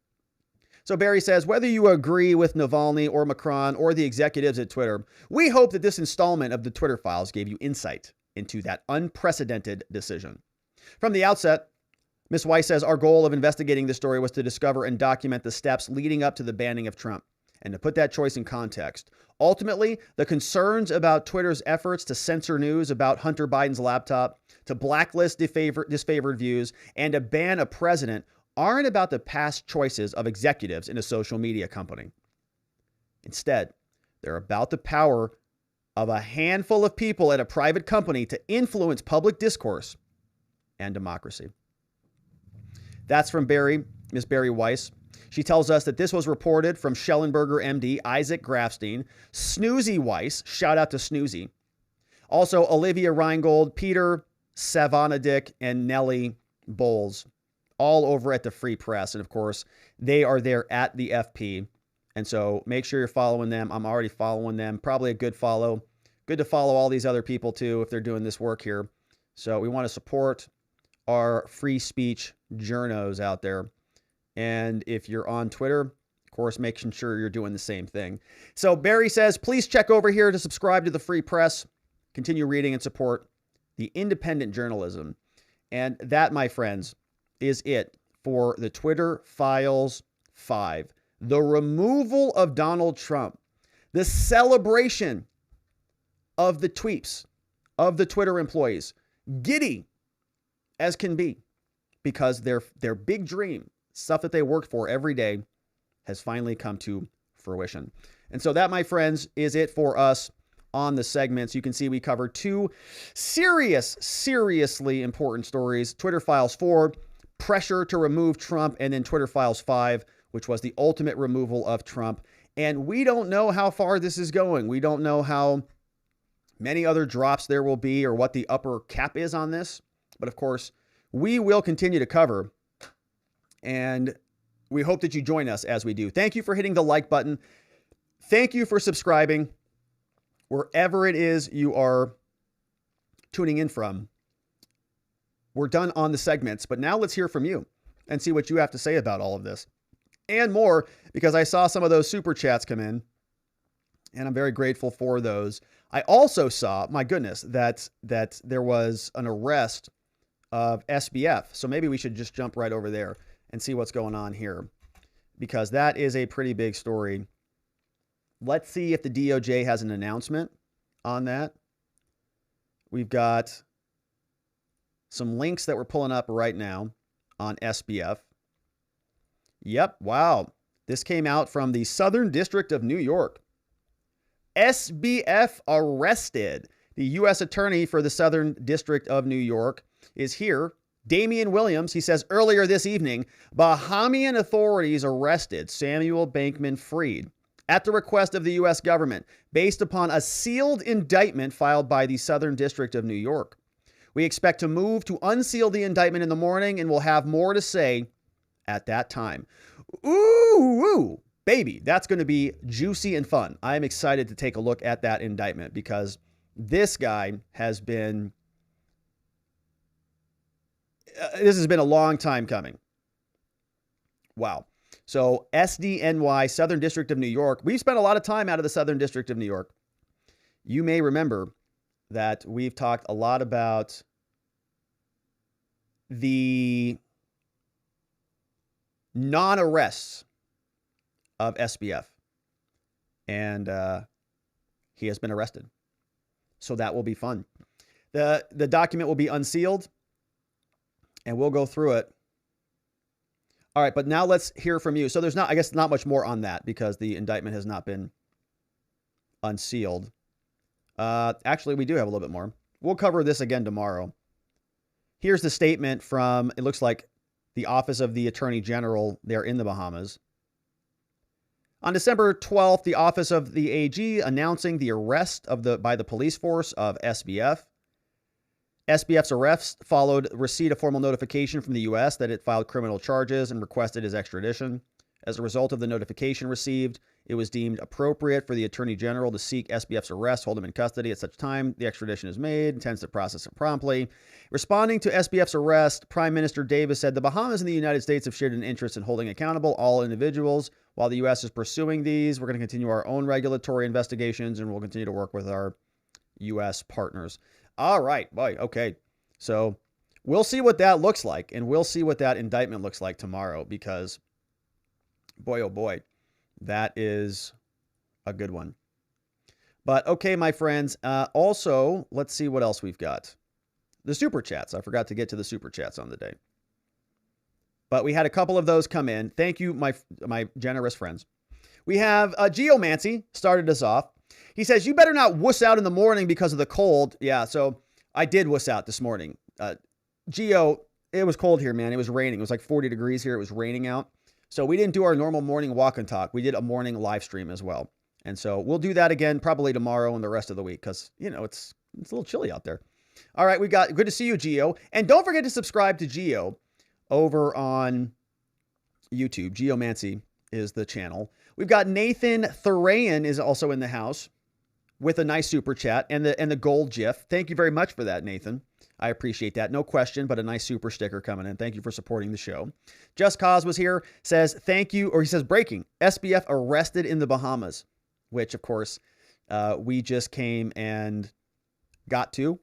So Bari says, whether you agree with Navalny or Macron or the executives at Twitter, we hope that this installment of the Twitter Files gave you insight into that unprecedented decision. From the outset, Ms. Weis says our goal of investigating this story was to discover and document the steps leading up to the banning of Trump and to put that choice in context. Ultimately, the concerns about Twitter's efforts to censor news about Hunter Biden's laptop, to blacklist disfavored views, and to ban a president aren't about the past choices of executives in a social media company. Instead, they're about the power of a handful of people at a private company to influence public discourse and democracy. That's from Ms. Bari Weis. She tells us that this was reported from Shellenberger MD, Isaac Grafstein, Snoozy Weis, shout out to Snoozy. Also, Olivia Reingold, Peter Savanadik, and Nellie Bowles, all over at the Free Press. And of course, they are there at the FP. And so make sure you're following them. I'm already following them. Probably a good follow. Good to follow all these other people too if they're doing this work here. So we want to support our free speech journos out there. And if you're on Twitter, of course, making sure you're doing the same thing. So Bari says, please check over here to subscribe to the Free Press. Continue reading and support the independent journalism. And that, my friends, is it for the Twitter Files 5. The removal of Donald Trump. The celebration of the tweets of the Twitter employees. Giddy as can be, because their big dream, stuff that they worked for every day, has finally come to fruition. And so that, my friends, is it for us on the segments. You can see we covered two seriously important stories. Twitter Files 4, pressure to remove Trump, and then Twitter Files 5, which was the ultimate removal of Trump. And we don't know how far this is going. We don't know how many other drops there will be or what the upper cap is on this. But of course, we will continue to cover, and we hope that you join us as we do. Thank you for hitting the like button. Thank you for subscribing wherever it is you are tuning in from. We're done on the segments, but now let's hear from you and see what you have to say about all of this and more, because I saw some of those super chats come in, and I'm very grateful for those. I also saw, my goodness, that there was an arrest of SBF. So maybe we should just jump right over there and see what's going on here, because that is a pretty big story. Let's see if the DOJ has an announcement on that. We've got some links that we're pulling up right now on SBF. Yep. Wow. This came out from the Southern District of New York. SBF arrested. The U.S. Attorney for the Southern District of New York is here. Damian Williams, he says, earlier this evening, Bahamian authorities arrested Samuel Bankman-Fried at the request of the U.S. government based upon a sealed indictment filed by the Southern District of New York. We expect to move to unseal the indictment in the morning, and we'll have more to say at that time. Ooh, baby, that's going to be juicy and fun. I'm excited to take a look at that indictment, because this guy has been, this has been a long time coming. Wow. So SDNY, Southern District of New York. We've spent a lot of time out of the Southern District of New York. You may remember that we've talked a lot about the non-arrests of SBF. And he has been arrested. So that will be fun. The document will be unsealed, and we'll go through it. All right, but now let's hear from you. So there's not, I guess, not much more on that, because the indictment has not been unsealed. Actually, we do have a little bit more. We'll cover this again tomorrow. Here's the statement from, it looks like, the Office of the Attorney General there in the Bahamas. On December 12th, the Office of the AG announcing the arrest by the police force of SBF. SBF's arrest followed receipt of formal notification from the U.S. that it filed criminal charges and requested his extradition. As a result of the notification received, it was deemed appropriate for the Attorney General to seek SBF's arrest, hold him in custody at such time the extradition is made, intends to process it promptly. Responding to SBF's arrest, Prime Minister Davis said the Bahamas and the United States have shared an interest in holding accountable all individuals. While the U.S. is pursuing these, we're going to continue our own regulatory investigations, and we'll continue to work with our U.S. partners. All right, boy, okay. So we'll see what that looks like, and we'll see what that indictment looks like tomorrow, because boy, oh boy, that is a good one. But okay, my friends, also, let's see what else we've got. The Super Chats. I forgot to get to the Super Chats on the day. But we had a couple of those come in. Thank you, my generous friends. We have Geomancy started us off. He says, you better not wuss out in the morning because of the cold. Yeah, so I did wuss out this morning. Geo, it was cold here, man. It was raining. It was like 40 degrees here. It was raining out. So we didn't do our normal morning walk and talk. We did a morning live stream as well. And so we'll do that again probably tomorrow and the rest of the week because, you know, it's a little chilly out there. All right, we got good to see you, Geo. And don't forget to subscribe to Geo over on YouTube. Geomancy is the channel. We've got Nathan Thurayan is also in the house with a nice super chat and the gold GIF. Thank you very much for that, Nathan. I appreciate that. No question, but a nice super sticker coming in. Thank you for supporting the show. Just Cause was here, says thank you, or he says breaking. SBF arrested in the Bahamas, which of course we just came and got to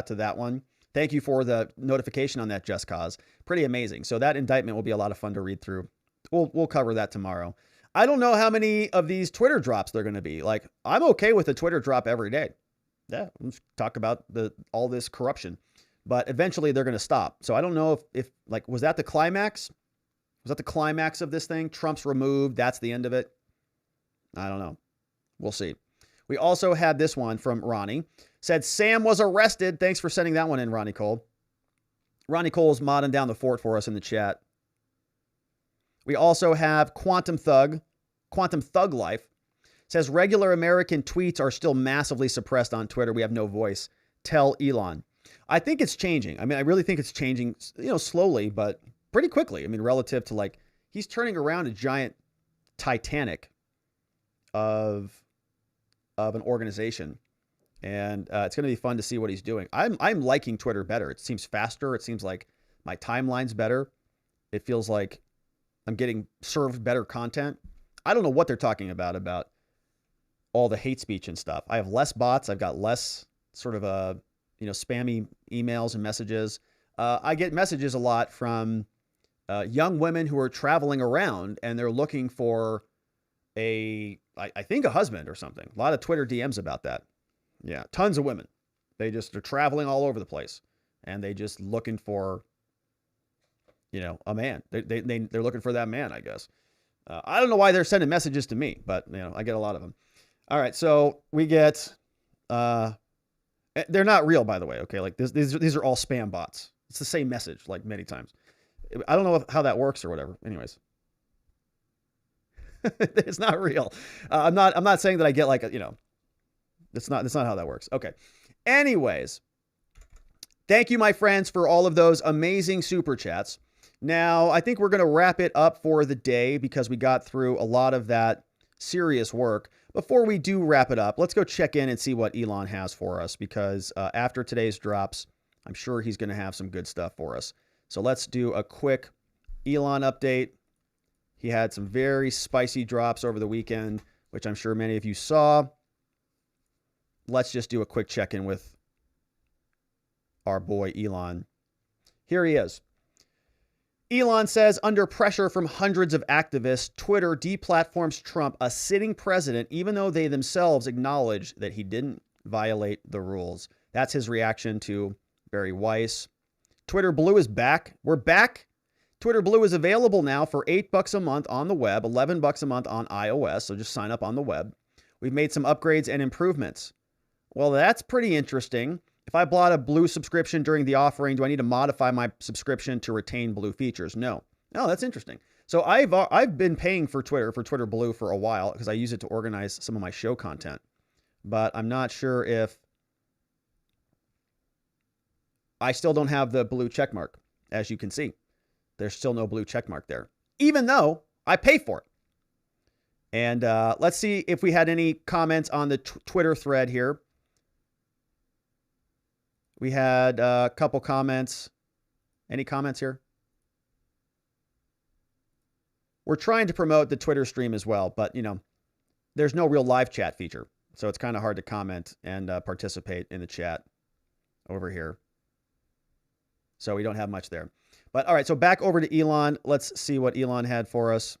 that one. Thank you for the notification on that, Just Cause. Pretty amazing. So that indictment will be a lot of fun to read through. We'll cover that tomorrow. I don't know how many of these Twitter drops they're going to be. Like, I'm okay with a Twitter drop every day. Yeah, let's talk about all this corruption. But eventually they're going to stop. So I don't know if like, was that the climax? Was that the climax of this thing? Trump's removed. That's the end of it. I don't know. We'll see. We also had this one from Ronnie. Said Sam was arrested. Thanks for sending that one in, Ronnie Cole. Ronnie Cole's modding down the fort for us in the chat. We also have Quantum Thug Life. Says regular American tweets are still massively suppressed on Twitter. We have no voice. Tell Elon. I think it's changing. I mean, I really think it's changing, slowly, but pretty quickly. I mean, relative to like, he's turning around a giant Titanic of an organization. And it's going to be fun to see what he's doing. I'm liking Twitter better. It seems faster. It seems like my timeline's better. It feels like I'm getting served better content. I don't know what they're talking about all the hate speech and stuff. I have less bots. I've got less sort of spammy emails and messages. I get messages a lot from young women who are traveling around and they're looking for I think a husband or something. A lot of Twitter DMs about that. Yeah, tons of women. They're traveling all over the place and they just looking for, a man. They're looking for that man, I guess. I don't know why they're sending messages to me, but I get a lot of them. All right, so we get, they're not real, by the way. Okay, like these are all spam bots. It's the same message like many times. I don't know how that works or whatever. Anyways, it's not real. I'm not saying that I get like that's not how that works. Okay. Anyways, thank you, my friends, for all of those amazing super chats. Now, I think we're going to wrap it up for the day because we got through a lot of that serious work. Before we do wrap it up, let's go check in and see what Elon has for us because after today's drops, I'm sure he's going to have some good stuff for us. So let's do a quick Elon update. He had some very spicy drops over the weekend, which I'm sure many of you saw. Let's just do a quick check-in with our boy Elon. Here he is. Elon says, under pressure from hundreds of activists, Twitter deplatforms Trump, a sitting president, even though they themselves acknowledge that he didn't violate the rules. That's his reaction to Bari Weis. Twitter Blue is back. We're back. Twitter Blue is available now for $8 a month on the web, $11 a month on iOS, so just sign up on the web. We've made some upgrades and improvements. Well, that's pretty interesting. If I bought a Blue subscription during the offering, do I need to modify my subscription to retain Blue features? No. Oh, that's interesting. So I've been paying for Twitter Blue for a while because I use it to organize some of my show content. But I'm not sure if I still don't have the blue check mark, as you can see. There's still no blue check mark there. Even though I pay for it. And let's see if we had any comments on the Twitter thread here. We had a couple comments. Any comments here? We're trying to promote the Twitter stream as well, but, you know, there's no real live chat feature. So it's kind of hard to comment and participate in the chat over here. So we don't have much there. But all right, so back over to Elon. Let's see what Elon had for us.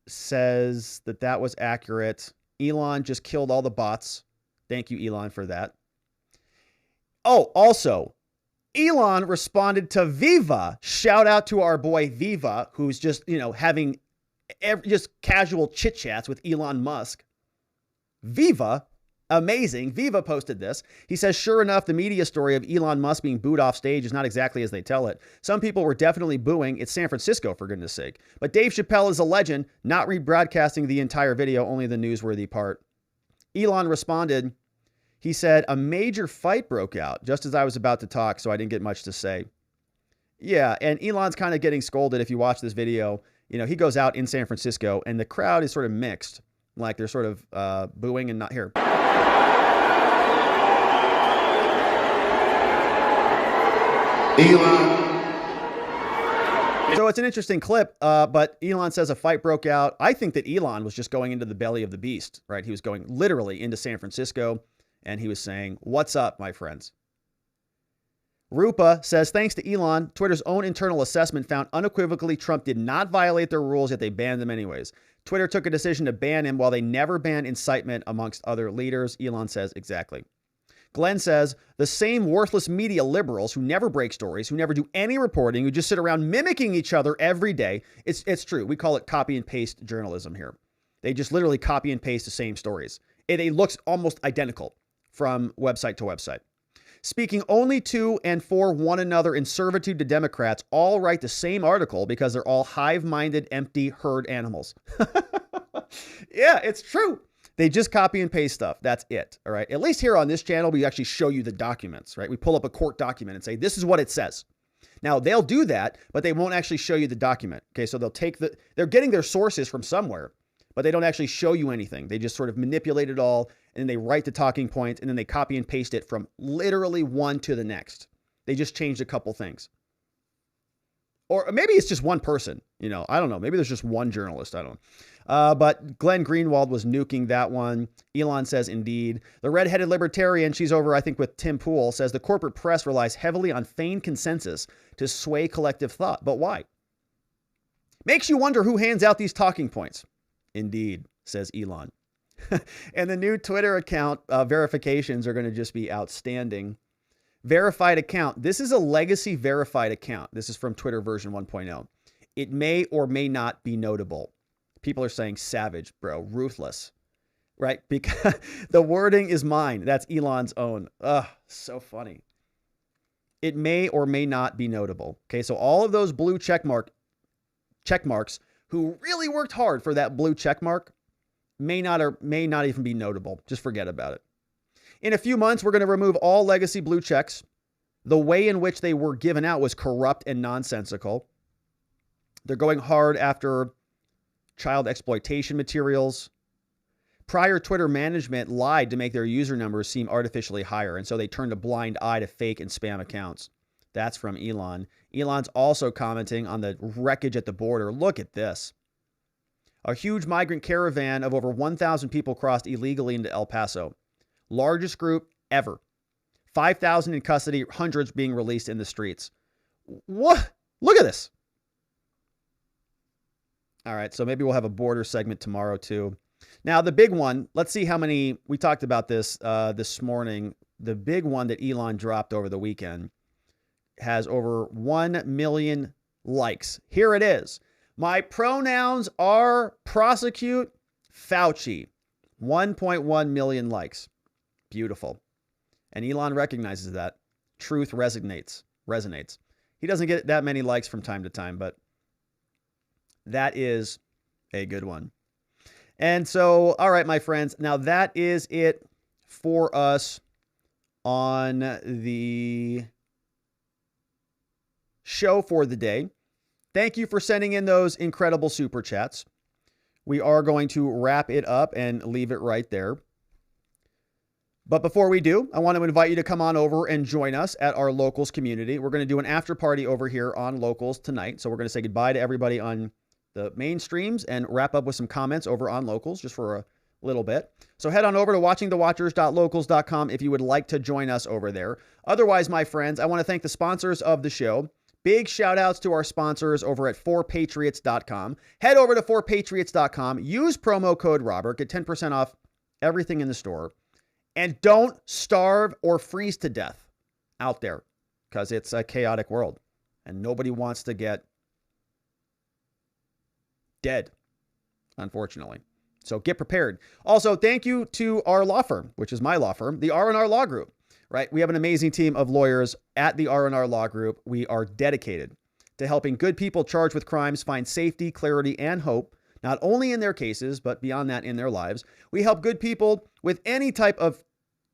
Says that was accurate. Elon just killed all the bots. Thank you, Elon, for that. Oh, also, Elon responded to Viva. Shout out to our boy Viva, who's just, you know, having just casual chit chats with Elon Musk. Viva, amazing. Viva posted this. He says, sure enough, the media story of Elon Musk being booed off stage is not exactly as they tell it. Some people were definitely booing. It's San Francisco, for goodness sake. But Dave Chappelle is a legend, not rebroadcasting the entire video, only the newsworthy part. Elon responded. He said, a major fight broke out just as I was about to talk, so I didn't get much to say. Yeah, and Elon's kind of getting scolded if you watch this video. You know, he goes out in San Francisco, and the crowd is sort of mixed. Like they're sort of booing and not here. Elon. So it's an interesting clip, but Elon says a fight broke out. I think that Elon was just going into the belly of the beast, right? He was going literally into San Francisco, and he was saying, what's up, my friends? Rupa says, thanks to Elon, Twitter's own internal assessment found unequivocally Trump did not violate their rules, yet they banned them anyways. Twitter took a decision to ban him while they never banned incitement amongst other leaders. Elon says, exactly. Glenn says, the same worthless media liberals who never break stories, who never do any reporting, who just sit around mimicking each other every day. It's true. We call it copy and paste journalism here. They just literally copy and paste the same stories. It looks almost identical from website to website. Speaking only to and for one another in servitude to Democrats, all write the same article because they're all hive-minded, empty herd animals. Yeah, it's true. They just copy and paste stuff. That's it. All right. At least here on this channel, we actually show you the documents, right? We pull up a court document and say, this is what it says. Now they'll do that, but they won't actually show you the document. Okay. So they're getting their sources from somewhere, but they don't actually show you anything. They just sort of manipulate it all, and then they write the talking points, and then they copy and paste it from literally one to the next. They just changed a couple things. Or maybe it's just one person, you know, I don't know. Maybe there's just one journalist. I don't know. But Glenn Greenwald was nuking that one. Elon says, indeed. The redheaded libertarian, she's over, I think, with Tim Pool, says the corporate press relies heavily on feigned consensus to sway collective thought. But why? Makes you wonder who hands out these talking points. Indeed, says Elon. And the new Twitter account verifications are going to just be outstanding. Verified account. This is a legacy verified account. This is from Twitter version 1.0. It may or may not be notable. People are saying savage, bro, ruthless, right? Because the wording is mine. That's Elon's own. Ugh, so funny. It may or may not be notable. Okay, so all of those blue check marks who really worked hard for that blue check mark may not even be notable. Just forget about it. In a few months, we're going to remove all legacy blue checks. The way in which they were given out was corrupt and nonsensical. They're going hard after child exploitation materials. Prior Twitter management lied to make their user numbers seem artificially higher, and so they turned a blind eye to fake and spam accounts. That's from Elon. Elon's also commenting on the wreckage at the border. Look at this. A huge migrant caravan of over 1,000 people crossed illegally into El Paso. Largest group ever. 5,000 in custody, hundreds being released in the streets. What? Look at this. All right, so maybe we'll have a border segment tomorrow too. Now, the big one, let's see how many, we talked about this this morning. The big one that Elon dropped over the weekend has over 1 million likes. Here it is. My pronouns are prosecute Fauci. 1.1 million likes. Beautiful. And Elon recognizes that. Truth resonates. He doesn't get that many likes from time to time, but that is a good one. And so, all right, my friends, now that is it for us on the show for the day. Thank you for sending in those incredible super chats. We are going to wrap it up and leave it right there. But before we do, I want to invite you to come on over and join us at our Locals community. We're going to do an after party over here on Locals tonight. So we're going to say goodbye to everybody on the main streams and wrap up with some comments over on Locals just for a little bit. So head on over to watchingthewatchers.locals.com if you would like to join us over there. Otherwise, my friends, I want to thank the sponsors of the show. Big shout outs to our sponsors over at 4patriots.com. Head over to 4patriots.com. Use promo code Robert. Get 10% off everything in the store. And don't starve or freeze to death out there because it's a chaotic world and nobody wants to get dead, unfortunately. So get prepared. Also, thank you to our law firm, which is my law firm, the R&R Law Group, right? We have an amazing team of lawyers at the R&R Law Group. We are dedicated to helping good people charged with crimes find safety, clarity, and hope, not only in their cases, but beyond that in their lives. We help good people with any type of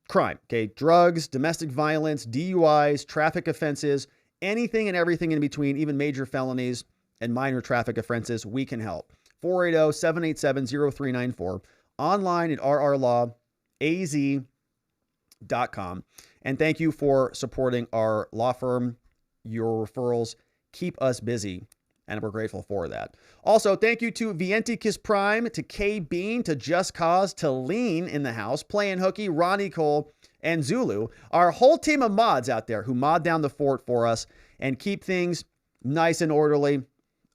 crime, okay? Drugs, domestic violence, DUIs, traffic offenses, anything and everything in between, even major felonies and minor traffic offenses, we can help. 480-787-0394, online at rrlawaz.com. And thank you for supporting our law firm. Your referrals keep us busy, and we're grateful for that. Also, thank you to Vientikis Prime, to K Bean, to Just Cause, to Lean in the house, Playing Hooky, Ronnie Cole, and Zulu, our whole team of mods out there who mod down the fort for us and keep things nice and orderly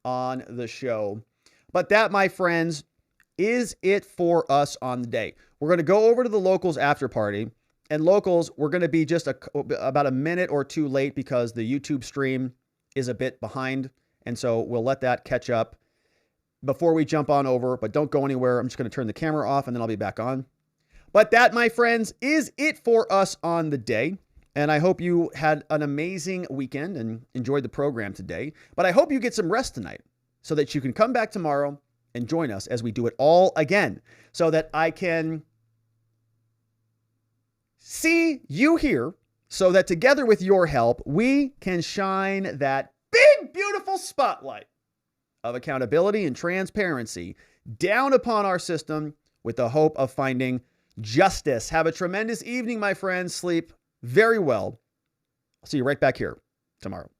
on the show. But that, my friends, is it for us on the day. We're going to go over to the Locals after party. And Locals, we're going to be just about a minute or two late because the YouTube stream is a bit behind. And so we'll let that catch up before we jump on over. But don't go anywhere. I'm just going to turn the camera off and then I'll be back on. But that, my friends, is it for us on the day. And I hope you had an amazing weekend and enjoyed the program today. But I hope you get some rest tonight so that you can come back tomorrow and join us as we do it all again so that I can see you here so that together with your help, we can shine that big, beautiful spotlight of accountability and transparency down upon our system with the hope of finding justice. Have a tremendous evening, my friends. Sleep very well. I'll see you right back here tomorrow.